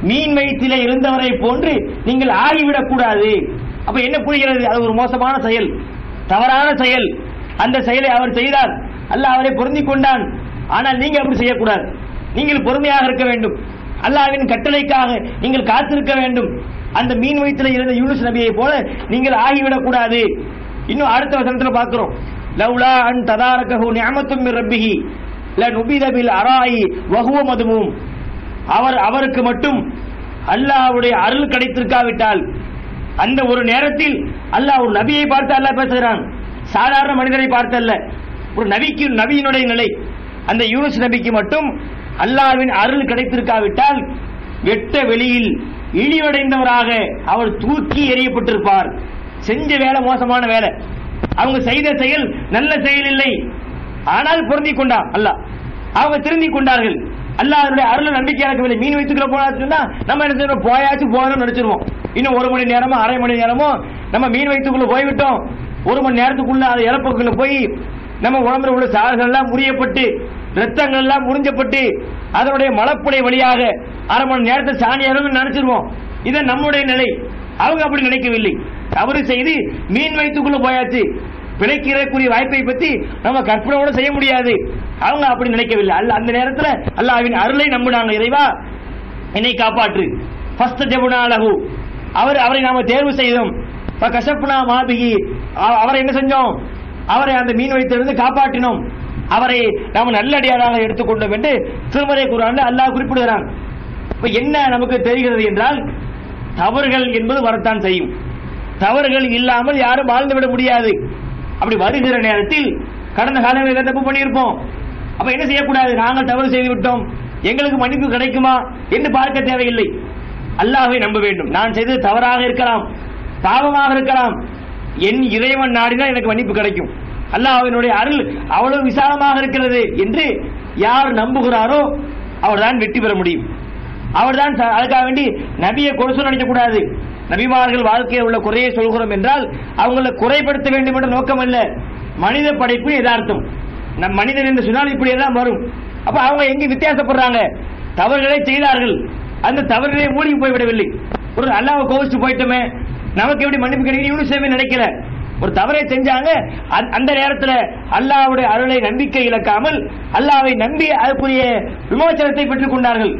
மீன் வயிற்றிலே இருந்தவரை போன்று நீங்கள் ஆகிவிடக் கூடாது. அப்ப என்ன புரிகிறது? அது ஒரு மோசமான செயல், தவறான செயல். அந்த செயலை அவர் செய்தார், அல்லாஹ் அவரை பொருந்திக் கொண்டான். ஆனால் நீங்க அப்படி செய்யக்கூடாது, நீங்கள் பொறுமையாக இருக்க வேண்டும், அல்லாஹ்வின் கட்டளைக்காக நீங்கள் காத்திருக்க வேண்டும். அந்த மீன் வயிற்றில் இருந்த யூனுஸ் நபியை போல நீங்கள் ஆகிவிடக் கூடாது. இன்னும் அடுத்த வசனத்தில் பார்க்கிறோம், லவ்லா அன் ததாரகஹு நிஅமத்தும் மிர் ரப்பிஹி லனுபித பில் அராயி வஹுவ மதுமூம், அவருக்கு மட்டும் அல்லாஹ்வுடைய அருள் கிடைத்திருக்காவிட்டால், அந்த ஒரு நேரத்தில் அல்லாஹ் ஒரு நபியை பார்த்து அல்லாஹ் பேசுகிறான், சாதாரண மனிதரை பார்த்தல்ல, ஒரு நபிக்கு நபியினுடைய நிலை. அந்த யூனுஸ் நபிக்கு மட்டும் அல்லாஹ்வின் அருள் கிடைத்திருக்காவிட்டால் வெட்ட வெளியில் இழிவடைந்தவராக அவர் தூக்கி எறியப்பட்டிருப்பார். செஞ்ச வேலை மோசமான வேலை, அவங்க செய்த செயல் நல்ல செயல் இல்லை, ஆனால் பொருந்திக் கொண்டார் அல்லாஹ், அவங்க திருந்திக் கொண்டார்கள். அல்லாஹ்வுடைய அருள் நம்பிக்கை இருக்கவில்லை. மீன் வயிற்றுக்குள்ள போனாச்சுன்னா நம்ம என்ன செய்யணும், போயாச்சு போகணும்னு நினைச்சிருவோம். இன்னும் 1 மணி நேரமோ அரை மணி நேரமோ நம்ம மீன் வயிற்றுக்குள்ள போய்விட்டோம். 1 மணி நேரத்துக்குள்ள அது இறப்புக்குள்ள போய் நம்ம உடம்புல உள்ள சாறுகள் எல்லாம் முறியப்பட்டு ரத்தங்கள் எல்லாம் முறிஞ்சப்பட்டு அதனுடைய மலப்புடை வழியாக அரை மணி நேரத்தில் சாணியாரும் நினைச்சிருவோம். இது நம்முடைய நிலை. அவங்க அப்படி நினைக்கவில்லை. தவறு செய்து மீன் வயிற்றுக்குள்ள போயாச்சு, பிழைக்கிறக்கூடிய வாய்ப்பை பற்றி நம்ம கற்பனை செய்ய முடியாது. அவங்க அப்படி நினைக்கவில்லை. அந்த நேரத்தில் அல்லாஹ்வின் அருளை நம்பினாங்க. இறைவா என்னை காப்பாற்று, ஃபஸ்ட் ஜபுனாலஹு, அவரை நாம தேர்வு செய்தோம். கஷப்னா மாபிகி, அவரை என்ன செஞ்சோம், அவரை அந்த மீன் வைத்திருந்து காப்பாற்றினோம், அவரை நாம் நல்லடியாராக எடுத்துக்கொண்டோம் என்று திருமறை குர்ஆனில் அல்லாஹ் குறிப்பிடுகிறான். இப்ப என்ன நமக்கு தெரிகிறது என்றால், தவறுகள் என்பது வரத்தான் செய்யும். தவறுகள் இல்லாமல் யாரும் வாழ்ந்துவிட முடியாது. அப்படி வருகிற நேரத்தில் கடந்த காலங்களில் தப்பு பண்ணியிருப்போம். அப்ப என்ன செய்யக்கூடாது, நாங்கள் தவறு செய்து விட்டோம், எங்களுக்கு மன்னிப்பு கிடைக்குமா என்று பார்க்க தேவையில்லை. அல்லாஹ்வை நம்ப வேண்டும். நான் செய்தது தவறாக இருக்கலாம், பாவமாக இருக்கலாம், என் இறைவன் நாடினால் எனக்கு மன்னிப்பு கிடைக்கும், அல்லாஹ்வினுடைய அருள் அவ்வளவு விசாலமாக இருக்கிறது என்று யார் நம்புகிறாரோ அவர்தான் வெற்றி பெற முடியும். அவர்தான். அதுக்காக வேண்டி நபியை குறை சொல்ல நினைக்கக்கூடாது. நபிமார்கள் வாழ்க்கையில் உள்ள குறையை சொல்கிறோம் என்றால் அவங்களை குறைப்படுத்த வேண்டும் என்ற நோக்கம் அல்ல. மனித படைப்பு யதார்த்தம். நம் மனிதன் என்று சொன்னால் இப்படியெல்லாம் வரும். அப்ப அவங்க எங்க வித்தியாசப்படுறாங்க, தவறுகளை செய்தார்கள், அந்த தவறுகளை மூழ்கி போய்விடவில்லை. ஒரு அல்லாஹ்வை கோவிச்சு போயிட்டோமே, நமக்கு எப்படி மன்னிப்பு கிடைக்கும் யூனுஸ் நினைக்கல. ஒரு தவறை செஞ்சாங்க, அந்த நேரத்தில் அல்லாஹ்வுடைய அருளை நம்பிக்கை இழக்காமல் அல்லாஹ்வை நம்பி அதுக்குரிய விமோசனத்தை பெற்றுக் கொண்டார்கள்.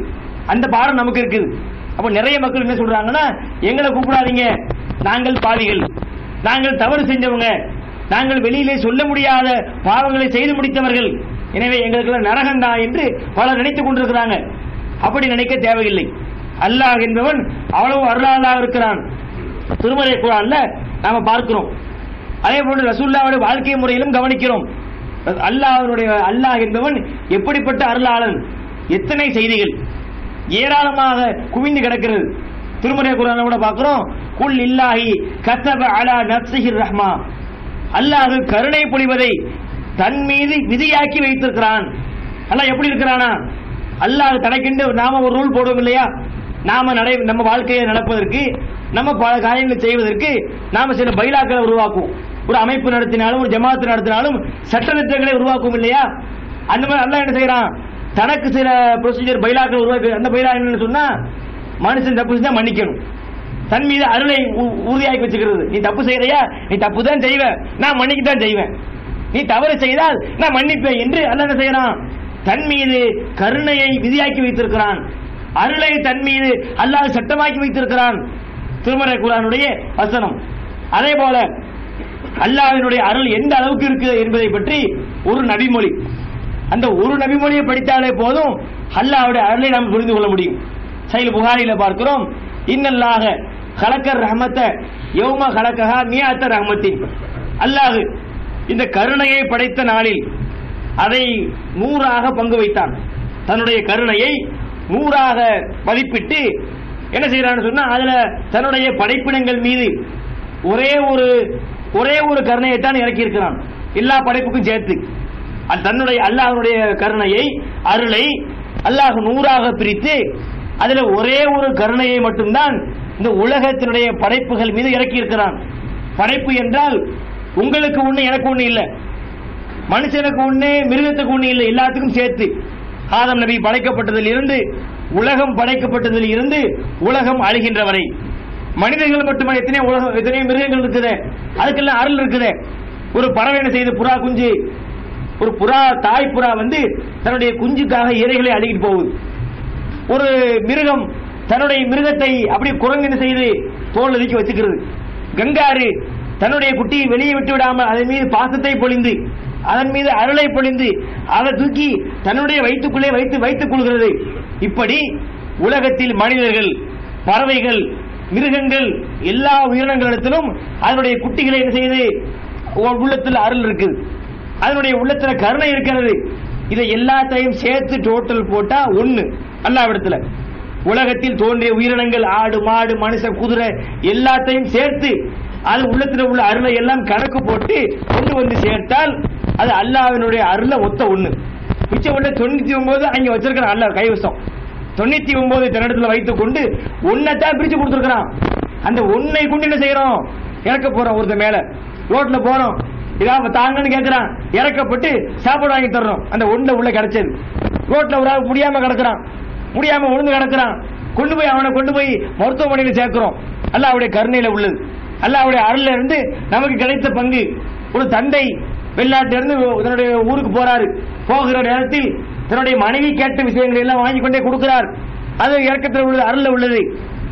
அந்த பாடம் நமக்கு இருக்குது. அப்ப நிறைய மக்கள் என்ன சொல்றாங்கன்னா, எங்களை கூப்பிடாதீங்க, நாங்கள் பாவிகள், நாங்கள் தவறு செஞ்சவங்க, நாங்கள் வெளியிலே சொல்ல முடியாத பாவங்களை செய்து முடித்தவர்கள், எனவே எங்களுக்கு நரகண்டா என்று பலர் நினைத்துக் கொண்டிருக்கிறாங்க. அப்படி நினைக்க தேவையில்லை. அல்லாஹ் என்பவன் அவ்வளவு அருளாளராக இருக்கிறான். திருமறை குர்ஆன்ல நாம பார்க்கிறோம். அதே போன்று ரசூலுல்லாஹ்வுடைய வாழ்க்கை முறையிலும் கவனிக்கிறோம். அல்லாஹ் என்பவன் எப்படிப்பட்ட அருளாளன், எத்தனை செய்திகள் ஏராளமாக குவிந்து கிடக்கிறது. திருமறை குர்ஆன்ல கூட பார்க்கிறோம், குல் இல்லாஹி கதப அலா நஃப்ஸிஹிர் ரஹ்மா, அல்லாஹ் கருணை பொழிவதை தன் மீது விதியாக்கி வைத்திருக்கிறான். அல்லாஹ் எப்படி இருக்கிறானா, அல்லாஹ் தனக்கென்று நாம ஒரு ரூல் போடுவோம் இல்லையா, நம்ம வாழ்க்கையை நடப்பதற்கு, நம்ம பல காரியங்களை செய்வதற்கு நாம சில பைலாக்களை உருவாக்குவோம். ஒரு அமைப்பு நடத்தினாலும் ஒரு ஜமாத்து நடத்தினாலும் சட்டத்திட்டங்களை உருவாக்குவோம் இல்லையா. அந்த மாதிரி அல்லாஹ் என்ன செய்யறான், தனக்கு சில ப்ரொசீஜர் பைலாக்களை உருவாக்கு. அந்த பைலா என்னன்னு சொன்னா, மனுஷன் தப்பு செஞ்சா மன்னிக்கணும், தன் மீது அருளை உறுதியாக்கி வச்சுக்கிறது. நீ தப்பு செய்யறியா, நீ தப்பு தான் செய்வ, நான் மன்னிக்கத்தான் செய்வேன். நீ தவறு செய்தால் நான் மன்னிப்பேன் என்று அல்லாஹ் என்ன செய்யறான், தன் மீது கருணையை விதியாக்கி வைத்திருக்கிறான். அருளை தன் மீது அல்லாஹ் சட்டமாக்கி வைத்திருக்கிறான். திருமறை குர்ஆனுடைய வசனம். அதே போல அல்லாஹ்வினுடைய அருள் எந்த அளவுக்கு இருக்கு என்பதை பற்றி ஒரு நபிமொழி, அந்த ஒரு நபிமொழியை படித்தாலே போதும் அல்லாஹ்வுடைய அருளை நாம் புரிந்து கொள்ள முடியும். சஹீஹ் புகாரில பார்க்கிறோம், இன்னல்லாஹ கலக்கர் ரஹ்மத்த யௌம கலக்கஹா மியஅத்த ரஹ்மத்தின், அல்லாஹ் இந்த கருணையை படைத்த நாளில் அதை 100ஆக பங்கு வைத்தான். தன்னுடைய கருணையை 100ஆக மதிப்பிட்டு என்ன செய்யறான்னு சொன்னா, அதுல தன்னுடைய படைப்பினங்கள் மீது ஒரே ஒரு கருணையை தான் இறக்கி இருக்கிறான், எல்லா படைப்புக்கும் சேர்த்து. தன்னுடைய அல்லாஹ்வுடைய கருணையை, அருளை அல்லாஹ் 100ஆக பிரித்து அதுல ஒரே ஒரு கருணையை மட்டும்தான் இந்த உலகத்தினுடைய படைப்புகள் மீது இறக்கி இருக்கிறான். படைப்பு என்றால் உங்களுக்கு ஒண்ணு எனக்கு ஒண்ணு இல்லை, மனுஷனுக்கு ஒண்ணு மிருகத்துக்கு ஒண்ணு இல்லை, எல்லாத்துக்கும் சேர்த்து. ஆதம் நபி படைக்கப்பட்டதில் இருந்து, உலகம் படைக்கப்பட்டதில் இருந்து உலகம் அழிகின்ற வரை மனிதர்கள் மட்டுமே எத்தனை மிருகங்கள் இருக்குது, அதுக்கெல்லாம் அருள் இருக்குது. ஒரு பறவை என்ன செய்து, புறா குஞ்சு, ஒரு புறா தாய் புறா வந்து தன்னுடைய குஞ்சுக்காக இரைகளை அழுகிட்டு போகுது. ஒரு மிருகம் தன்னுடைய மிருகத்தை அப்படி குரங்கு செய்து தோல் ஒதுக்கி வச்சுக்கிறது. கங்காரு தன்னுடைய குட்டியை வெளியே விட்டு விடாமல் அதன் மீது பாசத்தை பொழிந்து, அதன் மீது அருளை பொழிந்து, அதை தூக்கி தன்னுடைய வயிற்றுக்குள்ளே வைத்துக் கொள்கிறது. இப்படி உலகத்தில் மனிதர்கள், பறவைகள், மிருகங்கள், எல்லா உயிரினங்களிடத்திலும் அதனுடைய குட்டிகளை என்ன செய்து உள்ளத்தில் அருள் இருக்குது, அதனுடைய உள்ளத்தில் கருணை இருக்கிறது. இதை எல்லாத்தையும் சேர்த்து டோட்டல் போட்டா ஒண்ணு அல்லாஹ்விடத்துல. உலகத்தில் தோன்றிய உயிரினங்கள், ஆடு மாடு மனுஷன் குதிரை எல்லாத்தையும் சேர்த்து அது உள்ளத்தில் உள்ள அருளை எல்லாம் கணக்கு போட்டு கொண்டு வந்து சேர்த்தால் அது அல்லாஹ்வினுடைய அருளை ஒத்த ஒண்ணு. மிச்சம் உள்ள 99 அங்க வச்சிருக்கிற அல்லாஹ் கைவசம். 99 தன்னிடத்துல வைத்துக் கொண்டு ஒன்னைத்தான் பிரிச்சு கொடுத்துருக்கிறான். அந்த ஒன்னை கொண்டு என்ன செய்யறோம், இறக்க போறோம். ஒருத்தர் மேல ரோட்ல போறோம், இதான் தாங்கன்னு கேட்கிறான், இறக்கப்பட்டு சாப்பாடு வாங்கி தர்றோம். அந்த ஒன்றை உள்ள கிடைச்சது. ரோட்ல ஒரு ஆள் முடியாம கிடக்குறான், முடியாம உழுந்து கிடக்குறான், அவனை கொண்டு போய் மருத்துவமனையில் சேர்க்கிறோம். அல்லாஹ்வுடைய கருணையில உள்ளது, அல்லாஹ்வுடைய அருள்ல இருந்து நமக்கு கிடைத்த பங்கு. ஒரு தந்தை வெளிநாட்டில இருந்து தன்னுடைய ஊருக்கு போறாரு, போகிற நேரத்தில் தன்னுடைய மனைவி கேட்ட விஷயங்களை எல்லாம் வாங்கி கொண்டே கொடுக்கிறார். அது இறக்கத்தில் உள்ளது, அருள்ல உள்ளது.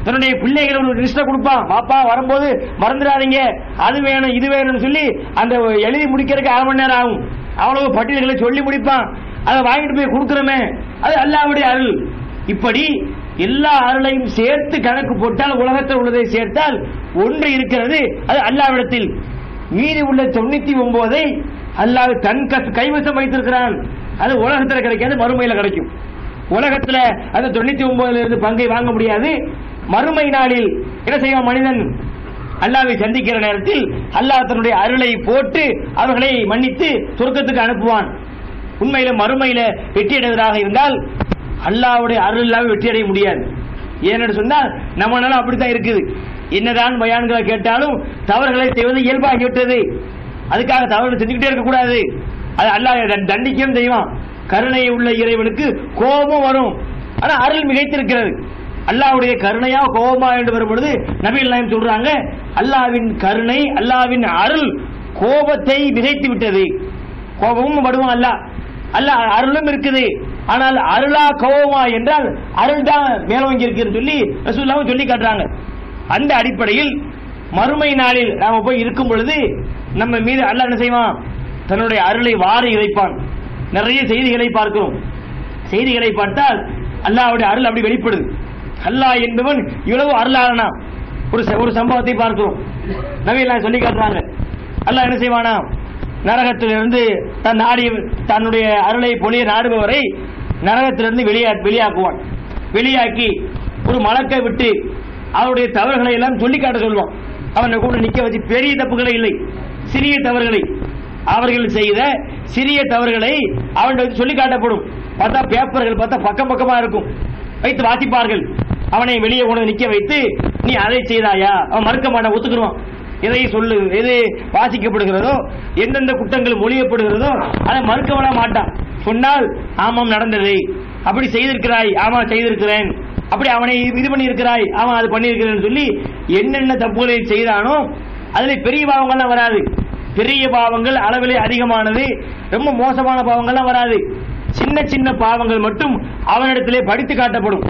தன்னுடைய பிள்ளைகள் ஒரு லிஸ்ட கொடுப்பான், பாப்பா வரும்போது மறந்துடாதீங்க, அது வேணும் இது வேணும்னு சொல்லி அந்த எழுதி முடிக்கிறதுக்கு 1/2 மணி நேரம் ஆகும். அவ்வளவு பட்டியல்களை சொல்லி முடிப்பான். அதை வாங்கிட்டு போய் கொடுக்கிறோமே, அது அல்லாஹ்வுடைய அருள். இப்படி எல்லா அருளையும் சேர்த்து கணக்கு போட்டால், உலகத்தில் உள்ளதை சேர்த்தால் ஒன்று இருக்கிறது, அது அல்லாஹ்விடத்தில். மீதி உள்ள 99 அல்லாஹ் தன் கைவசம் வைத்திருக்கிறான். அது உலகத்தில் கிடைக்காது, மறுமையில கிடைக்கும். உலகத்தில் அந்த 99 இருந்து பங்கை வாங்க முடியாது. மறுமை நாளில் என்ன செய்வான் மனிதன், அல்லாஹ்வை சந்திக்கிற நேரத்தில் அல்லாஹ் தன்னுடைய அருளை போட்டு அவர்களை மன்னித்து சொர்க்கத்துக்கு அனுப்புவான். உண்மையில மறுமையில வெற்றி அடைவதாக இருந்தால் அல்லாஹ்வுடைய அருள் இல்லாமல் வெற்றி அடைய முடியாது. ஏன்னு சொன்னால் நம்மளால அப்படித்தான் இருக்குது. என்னதான் பயான்களை கேட்டாலும் தவறுகளை செய்வது இயல்பாகிவிட்டது. அதுக்காக தவறு செஞ்சுக்கிட்டே இருக்கக்கூடாது. அது அல்லாஹ் தண்டிக்கவும் செய்வான். கருணை உள்ள இறைவனுக்கு கோபம் வரும், ஆனா அருள் மிகைத்திருக்கிறது. அல்லாஹ்வுடைய கருணையா கோபமா என்று வரும்பொழுது நபிகள் நாயகம் சொல்றாங்க, அல்லாஹ்வின் கருணை, அல்லாஹ்வின் அருள் கோபத்தை மிகைத்து விட்டது. கோபமும் படுவான் அல்லாஹ் அருளும் இருக்குது. ஆனால் அருளா கோபமா என்றால் அருள் தான் மேலோங்கி இருக்கிறது சொல்லி ரசூலுல்லாஹ் சொல்லி காட்டுறாங்க. அந்த அடிப்படையில் மறுமை நாளில் நாம போய் இருக்கும் பொழுது நம்ம மீது அல்லாஹ் என்ன செய்வான், தன்னுடைய அருளை வாரி இறைப்பான். நிறைய செய்திகளை பார்க்கிறோம். செய்திகளை பார்த்தால் அல்லாஹ்வுடைய அருள் அப்படி வெளிப்படுது. அல்லாஹ் என்பவன் இவ்வளவு அருளாளனா. ஒரு சம்பவத்தை பார்க்கிறோம், நபிகள் சொல்லி காட்டுறாங்க. அல்லாஹ் என்ன செய்வானா, நரகத்திலிருந்து தன்னுடைய அருளை பொழிய நாடுபவரை நரகத்திலிருந்து வெளியாக்குவான். வெளியாக்கி ஒரு மலக்கை விட்டு அவருடைய தவறுகளை எல்லாம் சொல்லி காட்ட சொல்லுவான். அவனை கூட நிக்க வச்சு, பெரிய தப்புகளை இல்லை, சிறிய தவறுகளை, அவர்கள் செய்த சிறிய தவறுகளை அவன் சொல்லி காட்டப்படும். பார்த்தா பேப்பர்கள் பார்த்தா பக்கம் பக்கமா இருக்கும், வைத்து வாசிப்பார்கள். அவனை வெளியே கொண்டு நிக்க வைத்து, நீ அதை செய்தாயா? அவன் மறுக்க மாட்டான், ஒத்துக்குருவான். எதை சொல்லு, எது வாசிக்கப்படுகிறதோ, எந்தெந்த குற்றங்கள் மொழியப்படுகிறதோ அதை மறுக்க விட மாட்டான். சொன்னால் ஆமாம் நடந்தது, அப்படி செய்திருக்கிறாய், ஆமா செய்திருக்கிறேன், அப்படி அவனை இது பண்ணி இருக்கிறாய், ஆமா அது பண்ணியிருக்கிறேன் சொல்லி என்னென்ன தப்புகளை செய்தானோ அதுல பெரிய பாவங்கள்லாம் வராது. பெரிய பாவங்கள் அளவிலே அதிகமானது, ரொம்ப மோசமான பாவங்கள்லாம் வராது. சின்ன சின்ன பாவங்கள் மட்டும் அவனிடத்திலே படித்து காட்டப்படும்.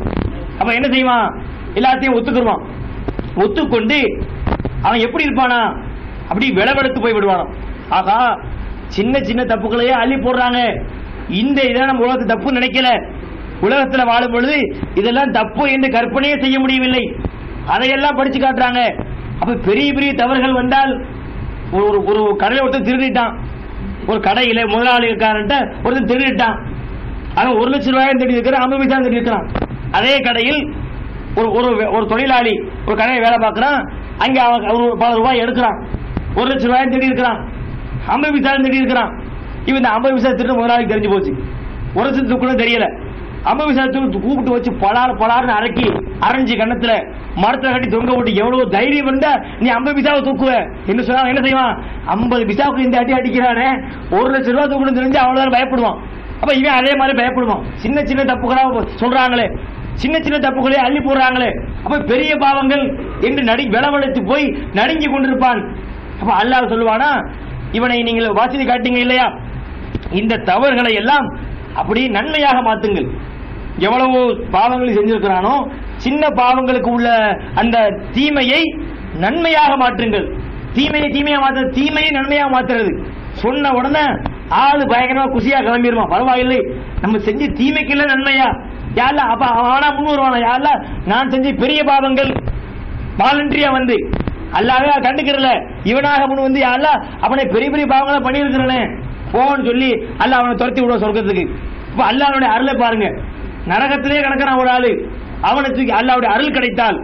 அப்ப என்ன செய்வான்? எல்லாத்தையும் ஒத்துக்குருவான். ஒத்துக்கொண்டு அவன் எப்படி இருப்பானா, அப்படி விளவெடுத்து போய் விடுவானாம். ஆகா, சின்ன சின்ன தப்புகளையே அள்ளி போடுறாங்க, இந்த இதெல்லாம் நம்ம உலகத்து தப்பு நினைக்கல, உலகத்தில் வாழும் பொழுது இதெல்லாம் தப்பு என்று கற்பனையே செய்ய முடியவில்லை, அதையெல்லாம் படிச்சு காட்டுறாங்க. அப்ப பெரிய பெரிய தவறுகள் வந்தால், ஒரு கடையில் ஒருத்தர் திருடிட்டான், ஒரு கடையில முதலாளிக்காரன்ட்ட ஒருத்தர் திருடிட்டான், அவன் 1 லட்சம் ரூபாய் திருடி இருக்கிறான், 50 பைசா திருடி இருக்கிறான். அதே கடையில் ஒரு தொழிலாளி ஒரு கடையை வேலை பார்க்கிறான், அங்கே அவன் பல ரூபாய் எடுக்கிறான், 1 லட்சம் ரூபாய் திருடி இருக்கிறான், 50 பைசா திருடி இருக்கிறான். இவன் இந்த 50 பைசா திருட்டு முதலாளி தெரிஞ்சு போச்சு, 1 லட்சத்துக்கு கூட தெரியல. 50 பைசா கூப்பிட்டு வச்சு பலார்னு அரைஞ்சு கண்ணத்துல மரத்துல கட்டி தொங்க விட்டு, எவ்வளவு தைரியம் இருந்தா நீ 50 பைசாவை தூக்குவ என்ன சொன்னா என்ன செய்வான்? 50 பைசாவுக்கு இந்த அடிக்கிறானே, 1 லட்சம் ரூபாய் தூக்கணும் தெரிஞ்சு அவ்வளவுதான் பயப்படுவான். அப்ப இவன் அதே மாதிரி பயப்படுவான். சின்ன சின்ன தப்புகளா சொல்றாங்களே, சின்ன சின்ன தப்புகளே அள்ளி போடுறாங்களே, அப்ப பெரிய பாவங்கள் என்று விளவெடுத்து போய் நடுங்கி கொண்டிருப்பான். அப்ப அல்லாஹ் சொல்லுவானா, இவனை நீங்கள் வாசித்து காட்டீங்க இல்லையா, இந்த தவறுகளை எல்லாம் அப்படி நன்மையாக மாத்துங்கள். எவ்வளவு பாவங்களை செஞ்சிருக்கிறானோ சின்ன பாவங்களுக்கு உள்ள அந்த தீமையை நன்மையாக மாற்றுங்கள். தீமையை மாற்ற, தீமையை நன்மையாக மாத்துறது சொன்ன உடனே ஆளு பயங்கரமா குசியா கிளம்பிடுவான். பரவாயில்லை, நம்ம செஞ்ச தீமைக்கு இல்ல நன்மையா யாருல, அப்ப அவனா முன் வருவானா, யாருல நான் செஞ்ச பெரிய பாவங்கள் வாலண்டரியா வந்து அல்லாவே கண்டுக்கிறல, இவனாக முன் வந்து யாருல அவனை பெரிய பெரிய பாவங்களை பண்ணியிருக்கிறனே போன்னு சொல்லி அல்ல அவனை துரத்தி விடுவான் சொர்க்கத்துக்கு. இப்ப அல்லாஹ்வுடைய அருளை பாருங்க, நரகத்திலே கிடக்கிறான் ஒரு ஆளு, அவனுக்கு அல்லாஹ்வுடைய அருள் கிடைத்தால்,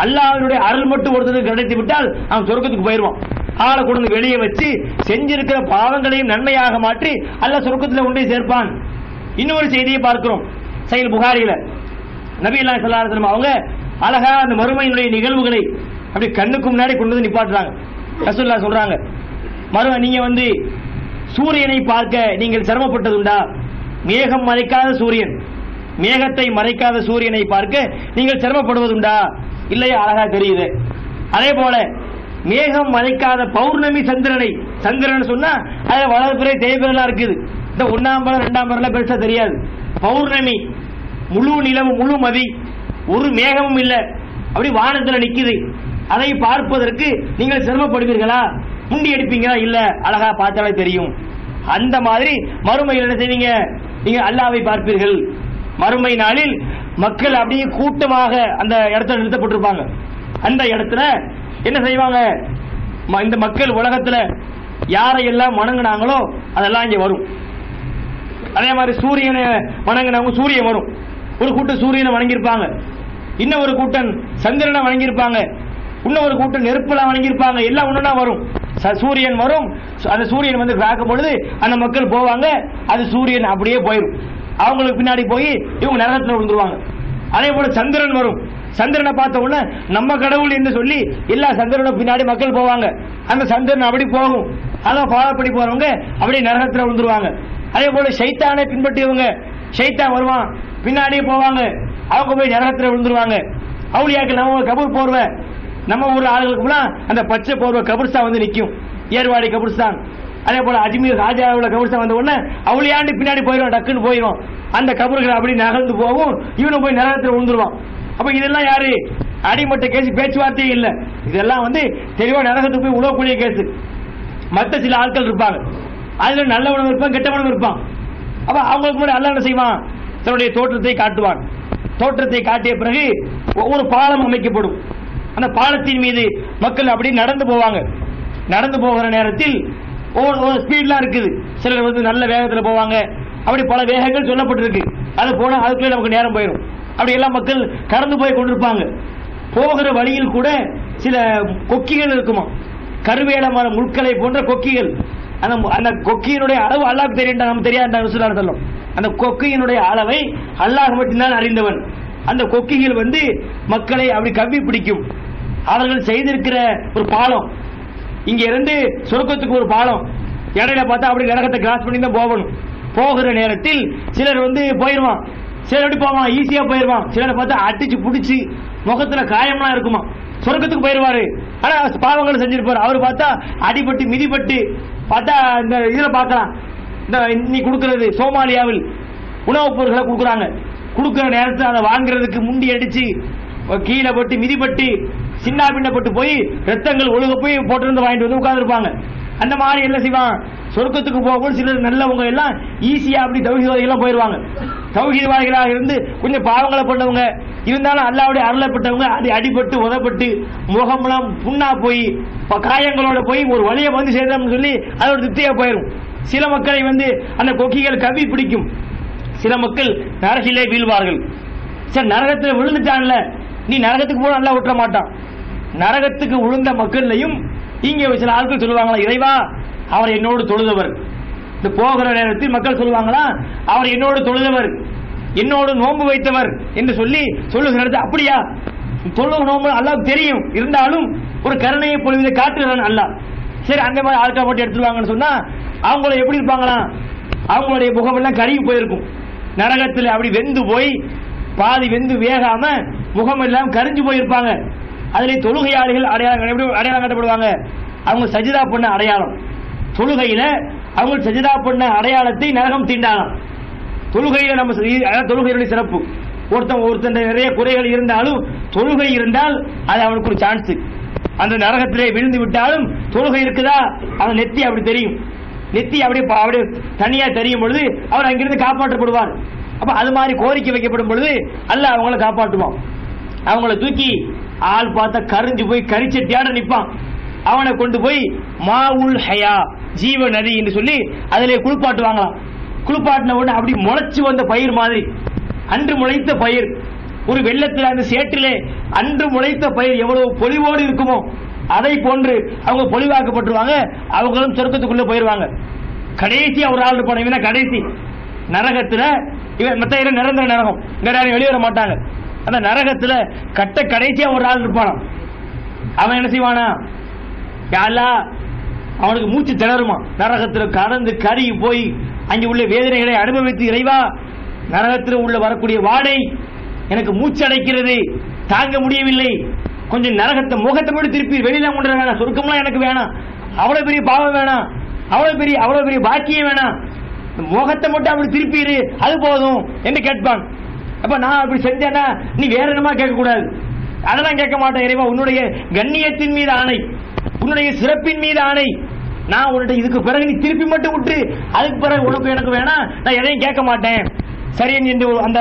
அல்லாஹ்வுடைய அருள் மட்டும் ஒருத்தருக்கு கிடைத்து விட்டால் அவன் சொர்க்கத்துக்கு போயிடுவான். ஆளை கொண்டு வெளியே வச்சு செஞ்சிருக்கிற பாவங்களையும் நன்மையாக மாற்றி அல்லாஹ் சொர்க்கத்தில் கொண்டு சேர்ப்பான். இன்னொரு செய்தியை பார்க்கிறோம் சஹீஹ் புகாரியில, நபியுல்லாஹி ஸல்லல்லாஹு அலைஹி வஸல்லம் அவங்க அழகா அந்த மறுமையினுடைய நிகழ்வுகளை அப்படி கண்ணுக்கு முன்னாடி கொண்டு வந்து நிப்பாட்டுறாங்க. ரசூலுல்லாஹ் சொல்றாங்க, நீங்க வந்து சூரியனை பார்க்க நீங்கள் சிரமப்பட்டதுண்டா? மேகம் மறைக்காத சூரியன், மேகத்தை மறைக்காத சூரியனை பார்க்க நீங்கள் சிரமப்படுவதுண்டா? இல்லையா? அழகா தெரியுது. அதே போல மேகம் மறைக்காத பௌர்ணமி சந்திரனை, சந்திரன் சொன்னா அதுல வளர்பிறை தேய்பிரெல்லாம் இருக்குது, இந்த 1ஆம் பரம் 2ஆம் பரம் பெருசா தெரியாது. பௌர்ணமி முழு நிலவு முழு மதி, ஒரு மேகமும் இல்ல, அப்படி வானத்துல நிக்குது, அதை பார்ப்பதற்கு நீங்கள் சிரமப்படுவீர்களா? முண்டி எடுப்பீங்களா? இல்ல, அழகா பார்த்தாலே தெரியும். அந்த மாதிரி மறுமையில் என்ன செய்வீங்க? நீங்க அல்லாஹ்வை பார்ப்பீர்கள். மறுமை நாளில் மக்கள் அப்படியே கூட்டமாக அந்த இடத்துல நிறுத்தப்பட்டிருப்பாங்க. அந்த இடத்துல என்ன செய்வாங்க? இந்த மக்கள் உலகத்துல யாரையெல்லாம் வணங்கினாங்களோ அதெல்லாம் இங்க வரும். அதே மாதிரி சூரியனை வணங்கினவங்க சூரியன் வரும், ஒரு கூட்டம் சூரியனை வணங்கியிருப்பாங்க, இன்னும் ஒரு கூட்டம் சந்திரனை வணங்கியிருப்பாங்க, இன்னும் ஒரு கூட்டம் நெருப்பெல்லாம் வணங்கியிருப்பாங்க. எல்லாம் ஒண்ணுனா வரும், சூரியன் வரும். அந்த சூரியன் வந்து பார்க்கும் பொழுது அந்த மக்கள் போவாங்க, அது சூரியன் அப்படியே போயிடும், அவங்களுக்கு பின்னாடி போய் இவங்க நரகத்தில் விழுந்துருவாங்க. அதே போல சந்திரன் வரும், சந்திரனை பார்த்த உடனே நம்ம கடவுள் என்று சொல்லி எல்லா சந்திரனை பின்னாடி மக்கள் போவாங்க, அந்த சந்திரன் அப்படி போகும், அதான் ஃபாலோ பண்ணி போறவங்க அப்படியே நரகத்தில் விழுந்துருவாங்க. அதே போல சைத்தானை பின்பற்றியவங்க, சைத்தான் வருவான் பின்னாடியே போவாங்க, அவங்க போய் நரகத்தில் விழுந்துருவாங்க. அவுலியாக்கள் நம்ம கபூர் போர்வை, நம்ம ஊர் ஆளுகளுக்கு அந்த பச்சை போர்வை கபூர்ஸ்தான் வந்து நிற்கும், ஏர்வாடி கபூர்ஸ்தான். அதே போல அஜ்மீர் ராஜாவோட கபூர்ஸ்தான் வந்த உடனே அவுளியாண்டு பின்னாடி போயிடும், டக்குன்னு போயிடும், அந்த கபூர்கள் அப்படி நகர்ந்து போகும், இவனும் போய் நரகத்தில் விழுந்துருவான். அப்ப இதெல்லாம் யாரு? அடிமட்ட கேஸ், பேச்சுவார்த்தையே இல்லை, இதெல்லாம் வந்து தெளிவா நரகத்துக்கு போய் உழவக்கூடிய கேஸ். மற்ற சில ஆட்கள் இருப்பாங்க, அதுல நல்லவனும் இருப்பான் கெட்டவனும் இருப்பான். அப்ப அவங்களுக்கு முன்னாடி அல்லாஹ் என்ன செய்வான்? தன்னுடைய தோற்றத்தை காட்டுவான். தோற்றத்தை காட்டிய பிறகு ஒரு பாலம் அமைக்கப்படும், அந்த பாலத்தின் மீது மக்கள் அப்படி நடந்து போவாங்க. நடந்து போகிற நேரத்தில் ஒவ்வொரு ஸ்பீட்லாம் இருக்குது. சிலர் வந்து நல்ல வேகத்தில் போவாங்க. அப்படி பல வேகங்கள் சொல்லப்பட்டிருக்கு. அது போனால் அதுக்குள்ளே நமக்கு நேரம் போயிடும். அப்படி எல்லாம் மக்கள் கடந்து போய் கொண்டிருப்பாங்க. போகிற வழியில் கூட சில கொக்கிகள் இருக்குமா, கருவேல மர முட்களை போன்ற கொக்கிகள். அந்த கொக்கியினுடைய அளவு அல்லாஹ்வுக்கு தெரியும், நமக்கு தெரியாத ரசூலுல்லாஹி சொல்லும். அந்த கொக்கியினுடைய அளவை அல்லாஹ் மட்டும்தான் அறிந்தவன். அந்த கொக்கிகள் வந்து மக்களை அப்படி கவ்வி பிடிக்கும். அவர்கள் செய்திருக்கிற ஒரு பாலம், இங்க இருந்து சொர்க்கத்துக்கு ஒரு பாலம், இடையில பார்த்தா அப்படி நரகத்தை கிராஸ் பண்ணி தான் போகணும். போகிற நேரத்தில் சிலர் வந்து போயிடுவான், சிலர் எப்படி போவான், ஈஸியா போயிடுவான். சிலரை பார்த்தா அடிச்சு பிடிச்சி முகத்துல காயம்லாம் இருக்குமா, சொர்க்கத்துக்கு போயிடுவாரு. ஆனா பாவங்கள் செஞ்சிருப்பாரு. அவர் பார்த்தா அடிபட்டு மிதிப்பட்டு பார்த்தா இந்த இதுல பார்க்கலாம். இந்த இன்னி கொடுக்கறது சோமாலியாவில் உணவுப் பொருட்களை கொடுக்குறாங்க. கொடுக்குற நேரத்தில் அதை வாங்குறதுக்கு முண்டி அடிச்சு கீழே பட்டு மிதிப்பட்டு சின்ன பின்னப்பட்டு போய் ரத்தங்கள் ஒழுக போய் போட்டு வாங்கிட்டு வந்து உட்கார்ந்துருப்பாங்க. அந்த மாதிரி என்ன செய்வான், சொர்க்கத்துக்கு போகும்போது சிலர் நல்லவங்க எல்லாம் ஈஸியா அப்படி தௌஹீத்வாதிகளா போயிடுவாங்க. தௌஹீத்வாதிகளாக இருந்து கொஞ்சம் பாவங்களை பண்ணவங்க இருந்தாலும் அல்லாஹ்வுடைய அருளப்பட்டவங்க அடிபட்டு உதப்பட்டு முகமெல்லாம் புண்ணா போய் காயங்களோட போய் ஒரு வழியை வந்து சேர்ந்தோம்னு சொல்லி அதோட திருப்தியா போயிடும். சில மக்களை வந்து அந்த கொக்கிகள் கவ்வி பிடிக்கும். சில மக்கள் நரகிலே வீழ்வார்கள். சரி, நரகத்தில் விழுந்துட்டான்ல, நீ நரகத்துக்கு போன நல்லா விட்டுற மாட்டான். நரகத்துக்கு விழுந்த மக்கள்லையும் இங்கே சில ஆட்கள் சொல்லுவாங்களா, இறைவா அவர் என்னோடு தொழுதவர். இந்த போகிற நேரத்தில் மக்கள் சொல்லுவாங்களா, அவர் என்னோடு தொழுதவர், என்னோடு நோன்பு வைத்தவர் என்று சொல்லி சொல்லுகிறது. அப்படியா, தொழுக நோன்பு அல்லாஹ்வுக்கு தெரியும், இருந்தாலும் ஒரு கருணையை பொழுது காட்டுகிறான் அல்லாஹ். சரி, அந்த மாதிரி ஆட்கள் மட்டும் எடுத்துருவாங்கன்னு சொன்னா அவங்கள எப்படி இருப்பாங்களா, அவங்களுடைய முகமெல்லாம் கருகி போயிருக்கும். நரகத்தில் அப்படி வெந்து போய் பாதி வெந்து வேகாம முகம் எல்லாம் கரிஞ்சு போயிருப்பாங்க. அதிலே தொழுகையாளிகள் அடையாளம் எப்படி அடையாளம் காட்டப்படுவாங்க, அவங்க சஜிதா பண்ண அடையாளம். தொழுகையில அவங்க சஜிதா பண்ண அடையாளத்தை நரகம் தீண்டாலாம். தொழுகையில நம்ம தொழுகையுடைய சிறப்பு, ஒருத்தன் நிறைய குறைகள் இருந்தாலும் தொழுகை இருந்தால் அது அவனுக்கு ஒரு சான்ஸ். அந்த நரகத்திலே விழுந்து விட்டாலும் தொழுகை இருக்குதா, அவன் நெத்தி அப்படி தெரியும், நெத்தி அப்படியே தனியா தெரியும் பொழுது அவர் அங்கிருந்து காப்பாற்றப்படுவார். அப்ப அது மாதிரி கோரிக்கை வைக்கப்படும் பொழுது அல்லாஹ் அவங்கள காப்பாற்றுவான். அவங்கள தூக்கி ஆள் பார்த்தா கரிஞ்சு போய் கரிச்சட்டியாட நிற்பான். அவனை கொண்டு போய் மாவுல் ஹயா ஜீவ நதி என்று சொல்லி அதிலே குளிப்பாட்டுவாங்களாம். குளிப்பாட்டின உடனே அப்படி முளைச்சு வந்த பயிர் மாதிரி, அன்று முளைத்த பயிர், ஒரு வெள்ளத்தில் அந்த சேற்றிலே அன்று முளைத்த பயிர் எவ்வளவு பொலிவோடு இருக்குமோ அதை போன்று அவங்க பொலிவாக்கப்பட்டுருவாங்க. அவங்களும் சொர்க்கத்துக்குள்ள போயிருவாங்க. கடைசியா ஒரு ஆள் இருப்பான், இவன் கடைசி நரகத்துல. இவன் மத்த நிரந்தர நரகம், யாரும் வெளியேற மாட்டாங்க. அந்த நரகத்துல கடைசியா ஒரு ஆள் இருப்பான். அவன் என்ன செய்வானா, யாரா அவனுக்கு மூச்சு திணறுமா, நரகத்தில் கடந்து கருகி போய் அங்கே உள்ள வேதனைகளை அனுபவித்து, இறைவா நரகத்தில் உள்ள வரக்கூடிய வாடை எனக்கு மூச்சு அடைக்கிறது, தாங்க முடியவில்லை, கொஞ்சம் நரகத்தை முகத்தை மட்டும் திருப்பி வெளியில கொண்டு வேணாம், சொர்க்கம்லாம் எனக்கு வேணாம், அவ்வளவு பெரிய பாவம் வேணாம், அவ்வளவு பெரிய பாக்கியம் வேணாம், முகத்தை மட்டும் அப்படி திருப்பிடு, அது போதும் என்று கேட்பான். அப்ப நான் அப்படி செஞ்சேன்னா நீ வேற என்னமா கேட்க கூடாது, அதெல்லாம் கேட்க மாட்டேன். இறைவா உன்னுடைய கண்ணியத்தின் மீது ஆணை, உன்னுடைய சிறப்பின் மீது ஆணை, நான் உன்னுடைய இதுக்கு பிறகு நீ திருப்பி மட்டும் விட்டு அதுக்கு பிறகு உனக்கு எனக்கு வேணாம், நான் எதையும் கேட்க மாட்டேன் சரி என்று அந்த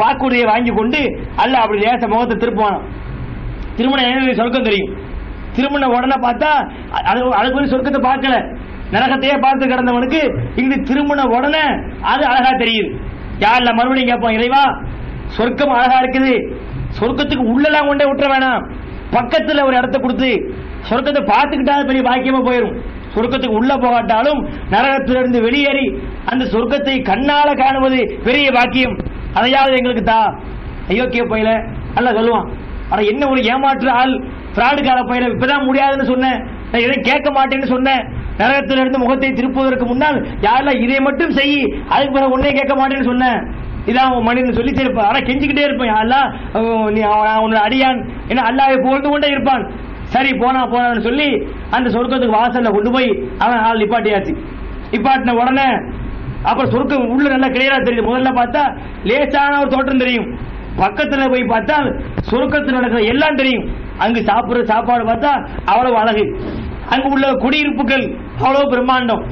வாக்குறுதியை வாங்கி கொண்டு அல்ல அப்படி லேச முகத்தை திருப்புவான். திருமணம் சொர்க்கம் தெரியும். திருமண உடனே பார்த்தா அதுக்கு சொர்க்கத்தை பார்க்கல, நரகத்தையே பார்த்து கிடந்தவனுக்கு இங்கு திருமண உடனே அது அழகா தெரியுது. யாருல மறுபடியும் கேட்பான், இறைவா சொர்க்கம் அழகா இருக்குது, சொர்க்கத்துக்கு உள்ளெல்லாம் கொண்டே விட்டுற வேணாம், பக்கத்துல ஒரு இடத்தை கொடுத்து சொர்க்கத்தை பார்த்துக்கிட்டா பெரிய பாக்கியமா போயிடும். சொர்க்கத்துக்கு உள்ள போகாட்டாலும் நரகத்திலிருந்து வெளியேறி அந்த சொர்க்கத்தை கண்ணால காணுவது பெரிய பாக்கியம், அதையாவது எங்களுக்கு தா. அயோக்கிய பயில அல்ல சொல்லுவான். ஆனா என்ன ஒரு ஏமாற்று ஆள், பிராடுகார பயில, இப்பதான் முடியாதுன்னு சொன்னேன், நான் இதை கேட்க மாட்டேன்னு சொன்னேன், நரகத்திலிருந்து முகத்தை திருப்புவதற்கு முன்னால் யாரெல்லாம் இதை மட்டும் செய், அதுக்கு பிறகு உன்னே கேட்க மாட்டேன்னு சொன்னேன், இதான் மனிதன் சொல்லிட்டே இருப்பான். ஆனா கெஞ்சிக்கிட்டே இருப்பான், அல்லா உன்னோட அடியான் என்ன அல்லாவை புகழ்ந்து கொண்டே இருப்பான். சரி போனான்னு சொல்லி அந்த சொர்க்கத்துக்கு வாசல்ல கொண்டு போய் அவன் ஆள் நிப்பாட்டியாச்சு. நிப்பாட்டின உடனே அப்புறம் சொர்க்கம் உள்ள நல்லா கிளியரா தெரியுது. முதல்ல பார்த்தா லேசான ஒரு தோற்றம் தெரியும், பக்கத்துல போய் பார்த்தா சொர்க்கத்தில் நடக்கிற எல்லாம் தெரியும். அங்கு சாப்பிடுற சாப்பாடு பார்த்தா அவ்வளவு அழகு, அங்கு உள்ள குடியிருப்புகள் அவ்வளவு பிரம்மாண்டம்.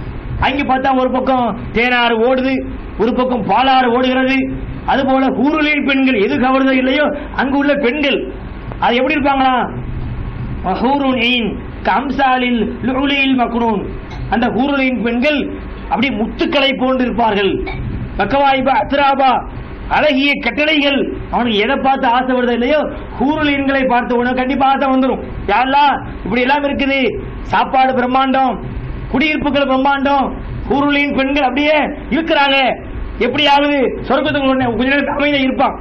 அங்கு பார்த்தா ஒரு பக்கம் தேனாறு ஓடுது, ஒரு பக்கம் பாலாறு ஓடுகிறது. அதுபோல ஹூருலின் பெண்கள் எது கவர்தோ இல்லையோ அங்கு உள்ள பெண்கள் அது எப்படி இருப்பாங்களா, ஹூருன் கம்சாலில் லுலில் மக்னூன், அந்த ஹூருலின் பெண்கள் அப்படி முத்துக்களை போன்று இருப்பார்கள். பக்கவாயிபா அத்ராபா, அழகிய கட்டளைகள். அவனுக்கு எதை பார்த்து ஆசை வருதோ இல்லையோ, ஹூருலின்களை பார்த்து உனக்கு கண்டிப்பா ஆசை வந்துடும். யாரெல்லாம் இப்படி எல்லாம் இருக்குது, சாப்பாடு பிரம்மாண்டம், குடியிருப்புகள் பிரம்மாண்டம், ஹூருலின் பெண்கள் அப்படியே இருக்கிறாங்க, எப்படியாவது சொர்க்கத்துக்கு கொஞ்ச நேரம் அமைதியா இருப்பான்.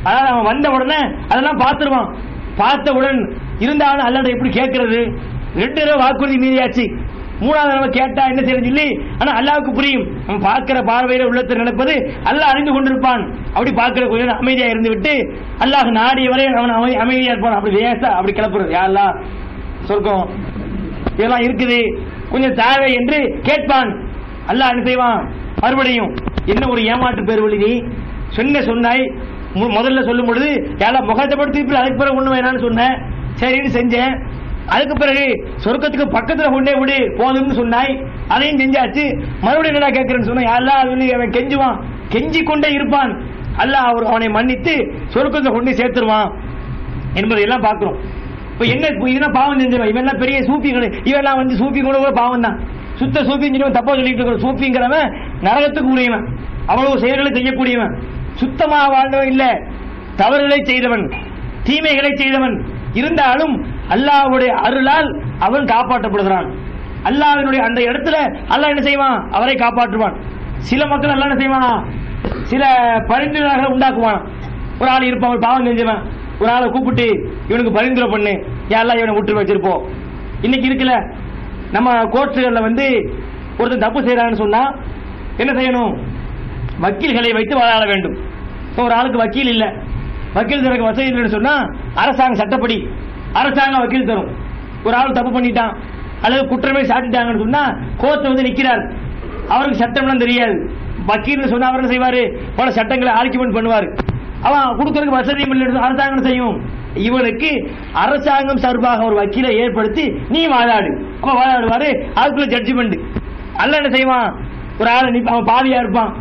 அதாவது அவன் வந்த உடனே அதெல்லாம் பார்த்துருவான். பார்த்தவுடன் இருந்தாலும் அல்லாஹ் எப்படி கேட்கறது, 2 தடவை வாக்குறுதி மீறியாச்சு, 3வது தடவை கேட்டா என்ன செய்யறது இல்லை. ஆனா அல்லாஹ்வுக்கு புரியும், அவன் பார்க்கிற பார்வையில உள்ளத்தில் நடப்பது அல்லாஹ் அறிந்து கொண்டிருப்பான். அப்படி பார்க்கிற கொஞ்சம் அமைதியா இருந்து விட்டு அல்லாஹ் நாடிய வரை அவன் அமைதியா இருப்பான். அப்படி லேசா அப்படி கிளப்புறது, யா அல்லாஹ் சொர்க்கம் இதெல்லாம் இருக்குது கொஞ்சம் தேவை என்று கேட்பான். அல்லாஹ் என்ன செய்வான், மறுபடியும் என்ன ஒரு ஏமாற்று பேர்வழி நீ சொன்னாய், முதல்ல சொல்லும் பொழுது யாரெல்லாம் முகத்தை படுத்தி அதுக்கு பிறகு ஒண்ணு வேணான்னு சொன்னேன், சரின்னு செஞ்சேன். அதுக்கு பிறகு சொர்க்கத்துக்கு பக்கத்துல கொண்டே விடு போதும்னு சொன்னாய், அதையும் செஞ்சாச்சு. மறுபடியும் என்னடா கேட்கிறேன்னு சொன்ன, யாரெல்லாம் அவன் கெஞ்சுவான், கெஞ்சி கொண்டே இருப்பான். அல்லாஹ் அவனை மன்னித்து சொர்க்கத்தை கொண்டு சேர்த்துருவான் என்பதையெல்லாம் பார்க்கிறோம். இப்ப என்ன இதெல்லாம் பாவம் செஞ்சிருவான், இவெல்லாம் பெரிய சூப்பிகள், இவெல்லாம் வந்து சூப்பி கூட பாவம் தான், சுத்த சூப்பின்னு தப்பா சொல்லிட்டு இருக்கிற சூப்பிங்கிறவன் நரகத்துக்கு உரியவன், அவ்வளவு செயல்களை செய்யக்கூடியவன், சுத்தமாக வாழ்ந்தவன் இல்ல, தவறுகளை செய்தவன், தீமைகளை செய்தவன். இருந்தாலும் அல்லாஹ்வுடைய அருளால் அவன் காப்பாற்றப்படுகிறான். அல்லாஹ்வினுடைய அந்த இடத்துல அல்லாஹ் என்ன செய்வான், அவரை காப்பாற்றுவான். சில மக்கள் அல்லாஹ் என்ன செய்வானா, சில பரிந்துரைகளை உண்டாக்குவான். ஒரு ஆள் இருப்பான், ஒரு பாவம் செஞ்சவன், ஒரு ஆளை கூப்பிட்டு இவனுக்கு பரிந்துரை பண்ணு, யாரெல்லாம் இவனை விட்டு வச்சிருப்போம். இன்னைக்கு இருக்குல்ல நம்ம கோர்ட்டுகள்ல வந்து ஒருத்தர் தப்பு செய்யறான்னு சொன்னா என்ன செய்யணும், வக்கீல்களை வைத்து வாதாட வேண்டும். ஒரு ஆளுக்கு வக்கீல் இல்ல, வக்கீல் தரக்கு வசதி இல்லைன்னு சொன்னா அரசாங்க சட்டப்படி அரசாங்கம் வக்கீல் தரும். ஒரு ஆள் தப்பு பண்ணிட்டான் அல்லது குற்றமே சாட்டிட்டாங்கன்னு சொன்னா கோர்ட் வந்து நிக்கிறார், அவருக்கு சட்டம்லாம் தெரியாது, வக்கீல் சொன்னா அவர் என்ன செய்வாரு, பல சட்டங்களை ஆர்கியூமெண்ட் பண்ணுவாரு. அவன் கொடுக்கறதுக்கு வசதியும் இல்லை, அரசாங்கம் செய்யும். இவனுக்கு அரசாங்கம் சார்பாக ஒரு வக்கீலை ஏற்படுத்தி நீ வாதாடு, அப்ப வாதாடுவாரு, அதுக்குள்ள ஜட்ஜ்மெண்ட். அல்ல என்ன செய்வான், ஒரு ஆள் அவன் பாதியா இருப்பான்,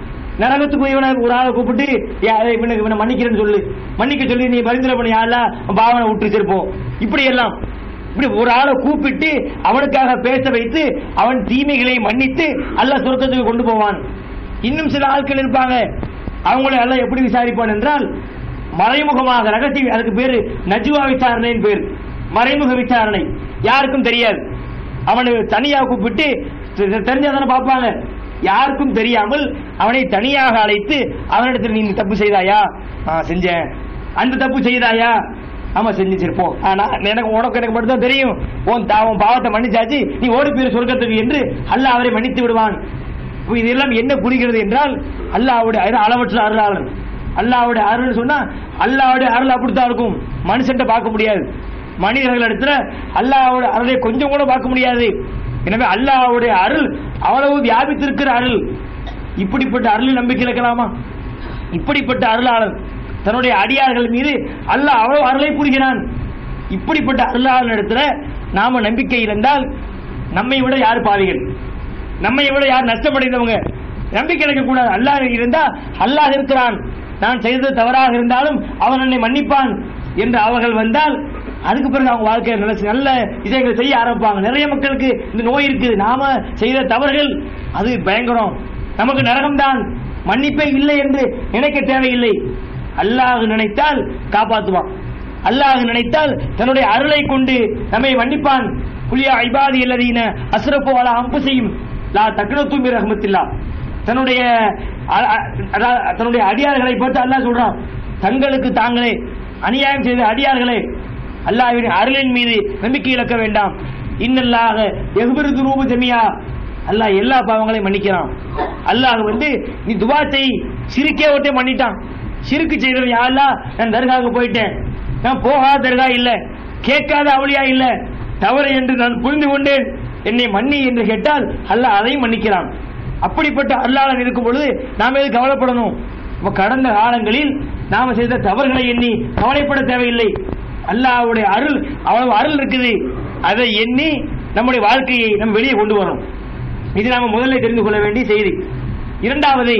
நரகத்துக்கு இவனை ஒரு ஆளை கூப்பிட்டு இவனை மன்னிக்கிறேன்னு சொல்லு, மன்னிக்க சொல்லி நீ பரிந்துரை பண்ணி யாரெல்லாம் பாவனை விட்டு வச்சிருப்போம். இப்படி எல்லாம் இப்படி ஒரு ஆளை கூப்பிட்டு அவனுக்காக பேச வைத்து அவன் தீமைகளை மன்னித்து அல்லாஹ் சொர்க்கத்துக்கு கொண்டு போவான். இன்னும் சில ஆட்கள் இருப்பாங்க, அவங்களை எல்லாம் எப்படி விசாரிப்பான் என்றால் மறைமுகமாக ரகசிய, அதுக்கு பேரு நஜ்வா விசாரணைன்னு பேரு, மறைமுக விசாரணை, யாருக்கும் தெரியாது. அவனை தனியா கூப்பிட்டு தெரிஞ்சாதானே பார்ப்பாங்க, யாருக்கும் தெரியாமல் அவனை தனியாக அழைத்து அவனிடத்தில் நீ தப்பு செய்தாயா, செஞ்சேன், அந்த தப்பு செய்தாயா, ஆமா செஞ்சிருப்போம், ஆனா உனக்கு மட்டும் தான் தெரியும், உன் பாவத்தை மன்னிச்சாச்சு, நீ ஓடி போய் சொர்க்கத்துக்கு என்று அல்லாஹ் அவரை மன்னித்து விடுவான். இதெல்லாம் என்ன புரிகிறது என்றால் அல்லாஹ்வுடைய அளவற்ற அருளாளன். அல்லாஹ்வுடைய அருள் சொன்னா அல்லாஹ்வுடைய அருள் அப்படித்தான் இருக்கும், மனுஷன்ட்ட பார்க்க முடியாது. மனிதர்கள் இடத்துல அல்லாஹ்வுடைய அருளை கொஞ்சம் கூட பார்க்க முடியாது. எனவே அல்லாஹ்வுடைய அருள் அவ்வளவு வியாபித்திருக்கிற அருள். இப்படிப்பட்ட அருள் நம்பிக்கை இழக்கலாமா? இப்படிப்பட்ட அருளாளன் தன்னுடைய அடியார்கள் மீது அல்லாஹ் அவ்வளவு அருளை புரிகிறான். இப்படிப்பட்ட அருளாளன் இடத்துல நாம நம்பிக்கை இருந்தால் நம்மை விட யார் பாவிகள், நம்மை விட யார் நஷ்டமடைந்தவங்க? நம்பிக்கை இழக்க கூடாது. அல்லாஹ் இருந்தா அல்லாஹ் இருக்கிறான், நான் செய்தது தவறாக இருந்தாலும் அவன் என்னை மன்னிப்பான் என்று அவர்கள் வந்தால் அதுக்கு பிறகு அவங்க வாழ்க்கை நல்ல விஷயங்களை செய்ய ஆரம்பிப்பாங்க. நிறைய மக்களுக்கு இந்த நோய் இருக்குது, நாம செய்த தவறுகள் அது பயங்கரம், நமக்கு நரகம்தான், மன்னிப்பே இல்லை என்று நினைக்க தேவையில்லை. அல்லாஹ் நினைத்தால் காப்பாற்றுவான், அல்லாஹ் நினைத்தால் தன்னுடைய அருளை கொண்டு நம்மை மன்னிப்பான். குலியா இபாதி அல்லதீன அஸ்ரஃபு அலா அன்ஃபுஸிஹிம் லா தக்னது மின் ரஹ்மத்தில்லாஹ். தன்னுடைய அடியார்களை பார்த்து அல்லாஹ் சொல்றான், தங்களுக்கு தாங்களே அநியாயம் செய்த அடியார்களே, அல்லாஹ்வின் அருளின் மீது நம்பிக்கை இழக்க வேண்டாம். இன்னல்லாஹ யக்பிரு துனூப ஜமியா, அல்லாஹ் எல்லா பாவங்களையும் மன்னிக்கிறான். அல்லாஹ் வந்து நீ துவா செய், சிறுக்கே விட்டே மன்னிட்டான். சிறுக்கு செய்தவன் யா அல்லாஹ் நான் தர்காவுக்கு போயிட்டேன், நான் போகாத தர்கா இல்ல, கேட்காத அவளியா இல்ல, தவறு என்று நான் புரிந்து கொண்டேன், என்னை மன்னி என்று கேட்டால் அல்லாஹ் அதையும் மன்னிக்கிறான். அப்படிப்பட்ட அல்லாஹ் இருக்கும் பொழுது நாம் எது கவலைப்படணும்? கடந்த காலங்களில் நாம செய்த தவறுகளை எண்ணி கவலைப்பட தேவையில்லை. அல்லாஹ்வுடைய அருள் அவ்வளவு அருள் இருக்குது, அதை எண்ணி நம்முடைய வாழ்க்கையை நம்ம வெளியே கொண்டு வரணும். இது நாம முதல்ல தெரிந்து கொள்ள வேண்டிய செய்தி. இரண்டாவது,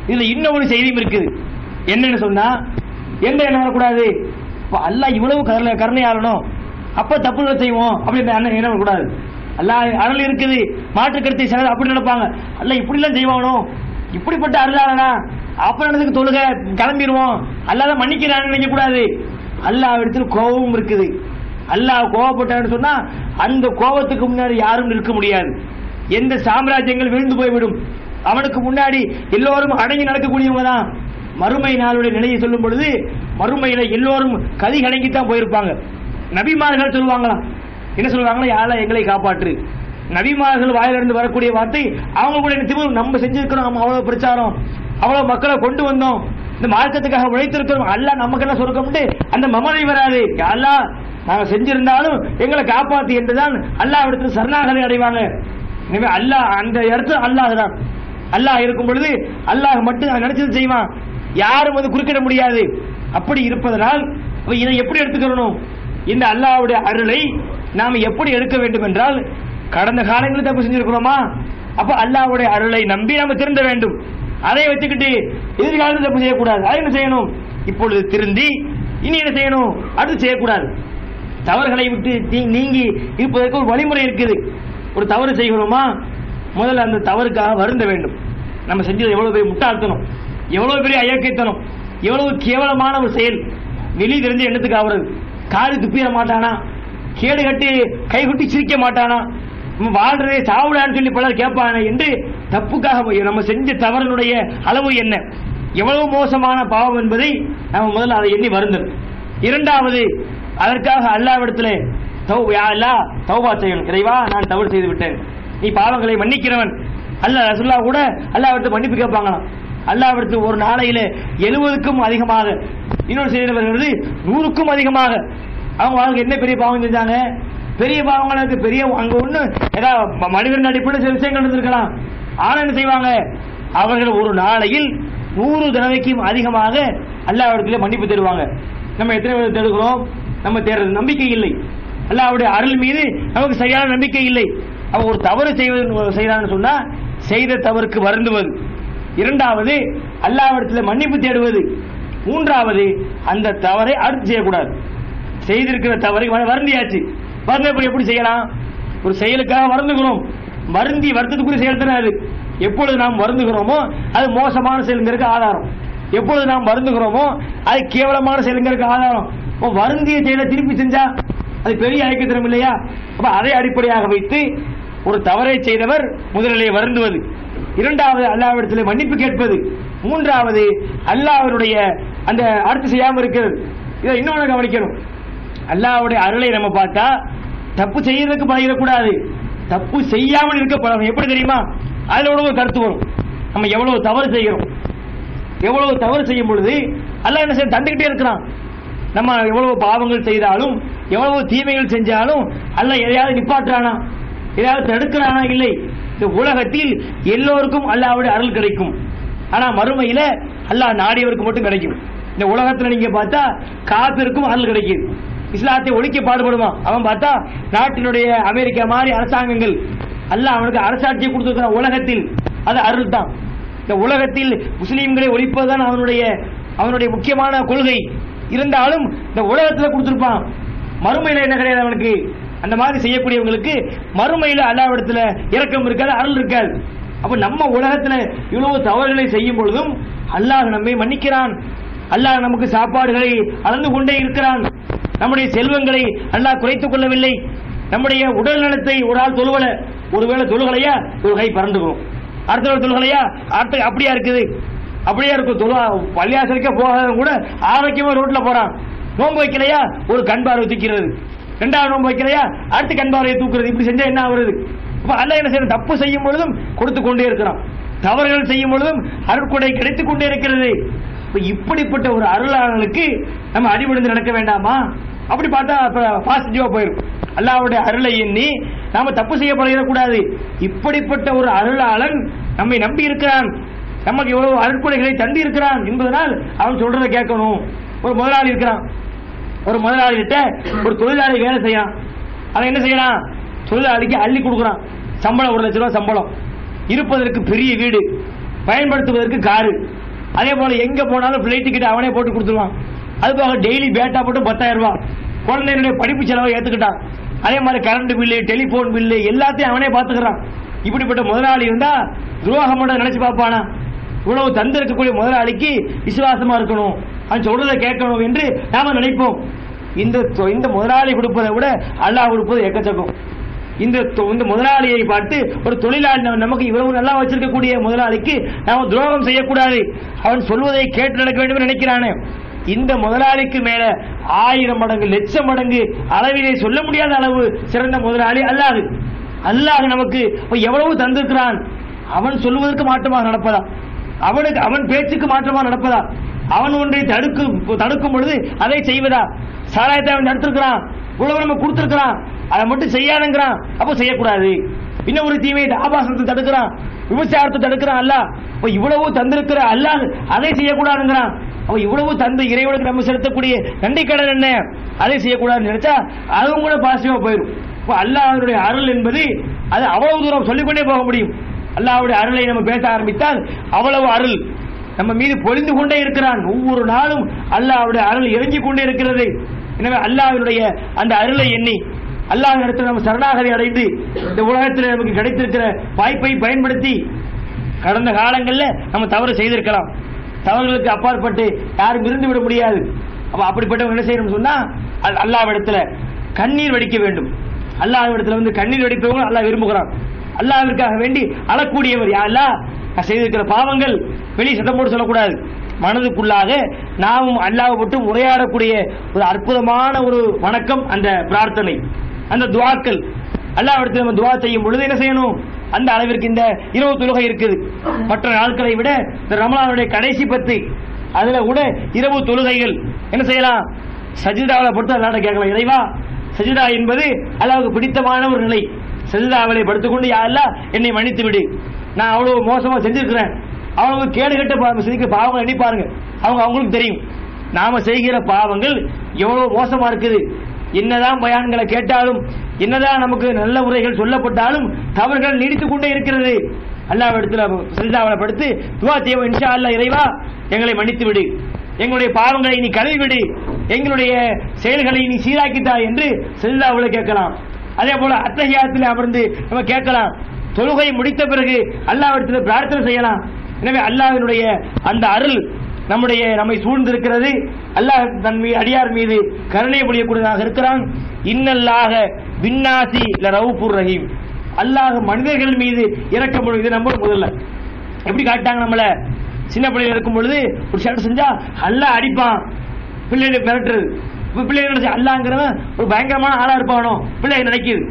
இதுல இன்னொரு செய்தியும் இருக்குது. என்னன்னு சொன்னா, என்ன வரக்கூடாது, அல்லாஹ் இவ்வளவு கருணையாளனும் அப்ப தப்புகள் செய்வோம் அப்படின்னு என்ன வரக்கூடாது. அல்லாஹ் அருள் இருக்குது, மாற்று கருத்தை சிலர் அப்படி நடப்பாங்க. அல்ல இப்படி எல்லாம் செய்வானோ, இப்படிப்பட்ட அருளாளனா, அப்புறம் தொழுக கிளம்பிடுவோம், அல்லாத மன்னிக்கிறான்னு நினைக்க கூடாது. அல்லாஹ் இடத்துல கோபமும் இருக்குது. அல்லாஹ் கோபப்பட்டான்னு சொன்னா அந்த கோபத்துக்கு முன்னாடி யாரும் நிற்க முடியாது. எந்த சாம்ராஜ்யங்கள் விழுந்து போய்விடும். அவனுக்கு முன்னாடி எல்லோரும் அடங்கி நடக்கக்கூடியவங்க தான். மறுமை நாளுடைய நிலையை சொல்லும் பொழுது மறுமையில எல்லோரும் கதி கலங்கித்தான் போயிருப்பாங்க. நபிமார்கள் சொல்லுவாங்களாம், என்ன சொல்லுவாங்களா, யாரா எங்களை காப்பாற்று. நபிமார்கள் வாயிலிருந்து வரக்கூடிய வார்த்தை அவங்க கூட என்ன, நம்ம செஞ்சிருக்கிறோம், நம்ம அவ்வளவு பிரச்சாரம், அவ்வளவு மக்களை கொண்டு வந்தோம், இந்த மார்க்கத்துக்காக உழைத்திருக்கிறோம், அல்லாஹ் நமக்கு என்ன சொர்க்கம்னு அந்த மமதை வராது. அல்லாஹ் நாங்க செஞ்சிருந்தாலும் எங்களை காப்பாத்து என்றுதான் அல்லாஹ் இடத்துல சரணாகதி அடைவாங்க. எனவே அல்லாஹ் அந்த இடத்துல அல்லாஹ் தான். அல்லாஹ் இருக்கும் பொழுது அல்லாஹ் மட்டும் நினைச்சது செய்வான், யாரும் வந்து குறுக்கிட முடியாது. அப்படி இருப்பதனால் இதை எப்படி எடுத்துக்கணும், இந்த அல்லாஹ்வுடைய அருளை நாம் எப்படி எடுக்க வேண்டும் என்றால், கடந்த காலங்களில் தப்பு செஞ்சிருக்கிறோமா, அப்ப அல்லாஹ்வுடைய அருளை நம்பி நம்ம திருந்த வேண்டும். அதை வச்சுக்கிட்டு எதிர்காலத்தில் தப்பு செய்யக்கூடாது. அதை என்ன செய்யணும், இப்பொழுது திருந்தி இனி என்ன செய்யணும், அடுத்து செய்யக்கூடாது. தவறுகளை விட்டு நீங்கி இருப்பதற்கு ஒரு வழிமுறை இருக்குது. ஒரு தவறு செய்கிறோமா, முதல்ல அந்த தவறுக்காக வருந்த வேண்டும். நம்ம செஞ்சது எவ்வளவு பெரிய முட்டாள்தனம், எவ்வளவு பெரிய அயற்கைத்தனம், எவ்வளவு கேவலமான ஒரு செயல். வெளியே தெரிஞ்ச எண்ணத்துக்கு ஆகுறது. காடு துப்பிட மாட்டானா, கேடு கட்டி கைகுட்டி சிரிக்க மாட்டானா, வாழ்றதே சாவுடான்னு சொல்லி பலர் கேட்பான என்று தப்புக்காக நம்ம செஞ்ச தவறினுடைய அளவு என்ன, எவ்வளவு மோசமான பாவம் என்பதை நம்ம முதல்ல அதை எண்ணி வருந்தணும். இரண்டாவது, அதற்காக அல்லாஹ்விடத்திலே தௌபா செய்யணும். இறைவா, நான் தவறு செய்து விட்டேன், நீ பாவங்களை மன்னிக்கிறவன். அல்லாஹ் ரசூலுல்லாஹ் கூட அல்லாஹ்விடத்தில் மன்னிப்பு கேட்பாங்களாம். அல்லாஹ்விடத்தில் ஒரு நாளையில 70க்கும் அதிகமாக, இன்னொரு செய்தி வருகிறது 100க்கும் அதிகமாக. அவங்க வாழ்க்கை என்ன பெரிய பாவம் செஞ்சாங்க, பெரிய பாவங்களுக்கு பெரிய அங்க ஒண்ணு ஏதாவது மனிதன் அடிப்படையில் சில விஷயங்கள் இருந்திருக்கலாம். ஆனா என்ன செய்வாங்க, அவர்கள் ஒரு நாளையில் 100 தடவைக்கும் அதிகமாக அல்லாஹ்விடத்திலே மன்னிப்பு தேடுவாங்க. நம்ம எத்தனை பேர் தேடுகிறோம், நம்ம தேடுறது நம்பிக்கை இல்லை. அல்லாஹ்வுடைய அருள் மீது நமக்கு சரியான நம்பிக்கை இல்லை. அவன் ஒரு தவறு செய்தான்னு சொன்னா செய்த தவறுக்கு வருந்துவது. இரண்டாவது, அல்லாஹ்விடத்தில் மன்னிப்பு தேடுவது. மூன்றாவது, அந்த தவறை அடுத்து செய்யக்கூடாது. செய்திருக்கிற தவறை வருந்தியாச்சு, வருந்தப்படி எப்படி செய்யலாம், ஒரு செயலுக்காக வருந்துகிறோம், வருந்தி வருத்தத்துக்குரிய செயல் தானே அது. எப்பொழுது நாம் வருந்துகிறோமோ அது மோசமான செயலுங்கிறதுக்கு ஆதாரம், எப்பொழுது நாம் வருந்துகிறோமோ அது கேவலமான செயலுங்கிறதுக்கு ஆதாரம். வருந்திய செயலை திருப்பி செஞ்சா அது பெரிய ஐக்கியத்திரம் இல்லையா? அப்ப அதை அடிப்படையாக வைத்து ஒரு தவறை செய்தவர் முதலிலே வருந்துவது, இரண்டாவது அல்லாஹ்விடத்தில் மன்னிப்பு கேட்பது, மூன்றாவது அல்லாஹ்வுடைய அந்த அடுத்து செய்யாமல் இருக்கிறது. இதை இன்னொன்று கவனிக்கணும். அல்லாஹ்வுடைய அருளை நம்ம பார்த்தா தப்பு செய்யறதுக்கு பழகிடக்கூடாது, தப்பு செய்யாமல் இருக்க பழகணும். எப்படி தெரியுமா, அதுல ஒரு கருத்து வரும். நம்ம எவ்வளவு தவறு செய்கிறோம், எவ்வளவு தவறு செய்யும் பொழுது அல்லாஹ் என்ன செய்ய தண்டுகிட்டே இருக்கிறான். நம்ம எவ்வளவு பாவங்கள் செய்தாலும் எவ்வளவு தீமைகள் செஞ்சாலும் அல்லாஹ் எதையாவது நிப்பாட்டுறானா, எதையாவது தடுக்கிறானா? இல்லை. இந்த உலகத்தில் எல்லோருக்கும் அல்லாஹ்வுடைய அருள் கிடைக்கும். ஆனா மறுமையில அல்லாஹ் நாடியவருக்கு மட்டும் கிடைக்கும். இந்த உலகத்துல நீங்க பார்த்தா காபிருக்கும் அருள் கிடைக்கும். இஸ்லாத்தை ஒழிக்க பாடுபடுவான் அவன், பார்த்தா நாட்டினுடைய அமெரிக்கா மாதிரி அரசாங்கங்கள் அல்லாஹ் அவனுக்கு அரசாட்சியை கொடுத்திருக்கிறான் உலகத்தில், அது அருள் தான். இந்த உலகத்தில் முஸ்லீம்களை ஒழிப்பதுதான் அவனுடைய முக்கியமான கொள்கை. இருந்தாலும் இந்த உலகத்தில் கொடுத்திருப்பான். மறுமையில என்ன கிடையாது அவனுக்கு. அந்த மாதிரி செய்யக்கூடியவங்களுக்கு மறுமையில அல்லாஹ்விடத்துல இரக்கம் இருக்காது, அருள் இருக்காது. அப்ப நம்ம உலகத்துல இவ்வளவு தவறுகளை செய்யும் பொழுதும் அல்லாஹ் நம்மை மன்னிக்கிறான். அல்லாஹ் நமக்கு சாப்பாடுகளை அளந்து கொண்டே இருக்கிறான். நம்முடைய செல்வங்களை அல்லாஹ் குறைத்துக் கொள்ளவில்லை. நம்முடைய உடல் நலத்தை ஒரு ஆள் தொழுவல, ஒருவேளை தொழுகலையா ஒரு கை பறந்துக்கிறோம், அடுத்த தொழுகலையா அடுத்த அப்படியா இருக்குது, அப்படியே இருக்கும். பள்ளியாசலுக்க போகாத கூட ஆரோக்கியமா ரோட்ல போறான். நோன்பு வைக்கலையா ஒரு கண் பார்வை தூக்கிறது, இரண்டாவது நோன்பு வைக்கலையா அடுத்த கண் பார்வையை தூக்குறது. இப்படி செஞ்சா என்ன ஆகுறது? அப்ப அல்லாஹ் என்ன செய்யணும், தப்பு செய்யும் பொழுதும் கொடுத்து கொண்டே இருக்கிறான், தவறுகள் செய்யும் பொழுதும் அருட்கொடை கிடைத்துக் கொண்டே இருக்கிறது. இப்படிப்பட்ட ஒரு அருளாளனுக்கு நம்ம அடிபணிந்து நடக்க வேண்டாமா? அப்படி பார்த்தா பாசிட்டிவா போயிடும். அல்லாஹ்வுடைய அருளை எண்ணி நாம தப்பு செய்ய பழகிடக்கூடாது. இப்படிப்பட்ட ஒரு அருளாளன் நம்மை நம்பி இருக்கிறான், நமக்கு எவ்வளவு அருட்கொடைகளை தந்தி இருக்கிறான் என்பதனால் அவன் சொல்றதை கேட்கணும். ஒரு முதலாளி இருக்கிறான், ஒரு முதலாளி கிட்ட ஒரு தொழிலாளி வேலை செய்யறான். அவன் என்ன செய்யறான், தொழிலாளிக்கு அள்ளி கொடுக்குறான். சம்பளம் 1 லட்சம் ரூபாய் சம்பளம், இருப்பதற்கு பெரிய வீடு, பயன்படுத்துவதற்கு காரு, அதே போல எங்க போனாலும் பிளைட் டிக்கெட் அவனே போட்டு கொடுத்துருவான். அது போக டெய்லி பேட்டா போட்டு 10,000 ரூபாய். குழந்தைகளுடைய படிப்பு செலவை ஏத்துக்கிட்டான். அதே மாதிரி கரண்ட் பில்லு, டெலிபோன் பில்லு எல்லாத்தையும் அவனே பார்த்துக்கிறான். இப்படிப்பட்ட முதலாளி இருந்தா துரோகம் பண்ண நினைச்சு பார்ப்பானா? இவ்வளவு தந்திருக்கக்கூடிய முதலாளிக்கு விசுவாசமா இருக்கணும், அவன் சொல்றதை கேட்கணும் என்று நாம நினைப்போம். இந்த முதலாளி கொடுப்பதை விட அல்லாஹ் கொடுப்பது எக்கச்சக்கம். இந்த முதலாளியை பார்த்து ஒரு தொழிலாளி நமக்கு இவ்வளவு நல்லா வச்சிருக்கக்கூடிய முதலாளிக்கு நாம துரோகம் செய்யக்கூடாது, அவன் சொல்வதை கேட்டு நடக்க வேண்டும் நினைக்கிறானே, இந்த முதலாளிக்கு மேல 1000 மடங்கு, லட்சம் மடங்கு அளவிலே சொல்ல முடியாத அளவு சிறந்த முதலாளி அல்லாஹ். அல்லாஹ் நமக்கு எவ்வளவு தந்திருக்கிறான், அவன் சொல்வதற்கு மாற்றமாக நடப்பதா, அவன் பேச்சுக்கு மாற்றமாக நடப்பதா, அவன் ஒன்றை தடுக்கும் பொழுது அதை செய்வதா? சாராயத்தை அவன் தடுத்திருக்கிறான், இவ்வளவு நம்ம கொடுத்திருக்கிறான், அதை மட்டும் செய்யாதுங்கிறான், அப்ப செய்யக்கூடாது. இன்னும் ஒரு தீமையை ஆபாசத்தை தடுக்கிறான், விபச்சாரத்தை தடுக்கிறான் அல்லாஹ், இவ்வளவு தந்திருக்கிற அல்லாஹ் அதை செய்யக்கூடாதுங்கிறான். அப்ப இவ்வளவு தந்து இறைவனுக்கு நம்ம செலுத்தக்கூடிய நன்றி கடன் என்ன, அதை செய்யக்கூடாதுன்னு நினைச்சா அதுவும் கூட பாசிட்டிவா போயிடும். அல்லாஹ்வுடைய அருள் என்பது அது அவ்வளவு தூரம் சொல்லிக்கொண்டே போக முடியும். அல்லாஹ்வுடைய அருளை நம்ம பேச ஆரம்பித்தால் அவ்வளவு அருள் நம்ம மீது பொழிந்து கொண்டே இருக்கிறான். ஒவ்வொரு நாளும் அல்லாஹ்வுடைய அருள் இறங்கிக் கொண்டே இருக்கிறது. எனவே அல்லாஹ்வுடைய அந்த அருளை எண்ணி அல்லாஹ் இடத்துல நம்ம சரணாகதி அடைந்து இந்த உலகத்தில் நமக்கு கிடைத்திருக்கிற வாய்ப்பை பயன்படுத்தி கடந்த காலங்களில் நம்ம தவறு செய்திருக்கலாம். தவறுகளுக்கு அப்பாற்பட்டு யாரும் இருந்து விட முடியாது. அப்படிப்பட்டவங்க என்ன செய்யணும் சொன்னா அல்லாஹ்விடத்துல கண்ணீர் வடிக்க வேண்டும். அல்லாஹ்விடத்துல கண்ணீர் வடிப்பவங்க அல்லாஹ் விரும்புகிறான். அல்லாஹ்விற்காக வேண்டி அழக்கூடியவர் யா அல்லாஹ், நான் செய்திருக்கிற பாவங்கள் வெளியே சத்தம் போட்டு சொல்லக்கூடாது, மனதுக்குள்ளாக நாமும் அல்லாஹ் போட்டு உரையாடக்கூடிய ஒரு அற்புதமான ஒரு வணக்கம் அந்த பிரார்த்தனை, அந்த துவாக்கள். அல்லாஹ்விடத்தில் நம்ம துவா செய்யும் பொழுது என்ன செய்யணும், அந்த அளவிற்கு இந்த இரவு தொழுகை இருக்குது. மற்ற நாட்களை விட இந்த ரமலானுடைய கடைசி 10 அதுல கூட இரவு தொழுகைகள் என்ன செய்யலாம், சஜிதாவை பொறுத்து அல்லாஹ்ட்ட கேட்கலாம், இறைவா சஜிதா என்பது அல்லாஹ்வுக்கு பிடித்தமான ஒரு நிலை. சஜிதாவை படுத்துக்கொண்டு யா அல்லாஹ் என்னை மன்னித்து விடு, நான் அவ்வளவு மோசமா செஞ்சிருக்கிறேன். அவங்க கேடு கட்ட செய்கிற பாவங்கள் எண்ணி பாருங்க, அவங்களுக்கு தெரியும் நாம செய்கிற பாவங்கள் எவ்வளவு மோசமா இருக்குது. என்னதான் பயான்களை கேட்டாலும், என்னதான் நமக்கு நல்ல முறைகள் சொல்லப்பட்டாலும் தவறுகள் நீடித்துக் கொண்டே இருக்கிறது. அல்லாஹ்விடத்துல சஜிதாவை படுத்து துஆ செய்வோம், இன்ஷா அல்லாஹ் இறைவா எங்களை மன்னித்து விடு, எங்களுடைய பாவங்களை நீ கழுவி விடு, எங்களுடைய செயல்களை நீ சீராக்கித்தா என்று சஜிதாவுல கேட்கலாம். அதே போல அத்தஹியாத்தில் அமர்ந்து நம்ம கேட்கலாம். தொழுகை முடித்த பிறகு அல்லாஹ்விடத்தில் பிரார்த்தனை செய்யலாம். எனவே அல்லாஹ்வினுடைய அந்த அருள் நம்மை சூழ்ந்திருக்கிறது. அல்லாஹ் தன் அடியார் மீது கருணை புரியக்கூடியதாக இருக்கிறான். இன்னல்லாஹ பின்னாசி லரவுஃபுர் ரஹீம், அல்லாஹ் மனிதர்கள் மீது இரக்கம். இது நம்ம முதல்ல எப்படி காட்டாங்க, நம்மள சின்ன பிள்ளைகள் இருக்கும் பொழுது ஒரு சேட்டை செஞ்சா அல்லாஹ் அடிப்பான், பிள்ளைகளை மிரட்டுறது. பிள்ளைகள் நினைச்சு அல்லாஹ்ங்கிறவன் ஒரு பயங்கரமான ஆளா இருப்பானோ பிள்ளைகள் நினைக்குது.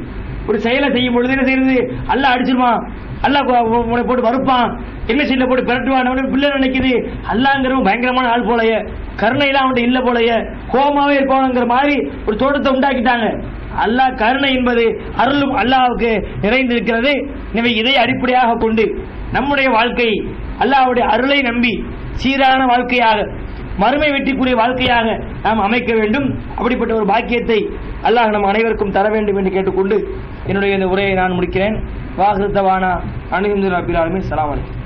ஒரு செயலை செய்யும் பொழுது என்ன செய்யறது, அல்லாஹ் அடிச்சிருவான், அல்லாஹ் உன்னை போட்டு வறுப்பான், என்ன சீட்ல போட்டு பிரட்டுவான். பிள்ளை நினைக்குது அல்லாஹ்ங்கிறவன் பயங்கரமான ஆள் போலயே, கருணையெல்லாம் அவன்கிட்ட இல்ல போலயே, கோபமாவே இருப்பானுங்கிற மாதிரி ஒரு தோட்டத்தை உண்டாக்கிட்டாங்க. அல்லாஹ் கருணை என்பது அருளும் அல்லாஹ்வுக்கு நிறைந்திருக்கிறது. எனவே இதை அடிப்படையாக கொண்டு நம்முடைய வாழ்க்கை அல்லாஹ்வுடைய அருளை நம்பி சீரான வாழ்க்கையாக, மறுமை வெற்றிக்குரிய வாழ்க்கையாக நாம் அமைக்க வேண்டும். அப்படிப்பட்ட ஒரு பாக்கியத்தை அல்லாஹ் நம் அனைவருக்கும் தர வேண்டும் என்று கேட்டுக்கொண்டு என்னுடைய இந்த உரையை நான் முடிக்கிறேன். வாஹிரு தவானா அனில் ரப்பில் ஆலமீன். ஸலாம் அலைக்கும்.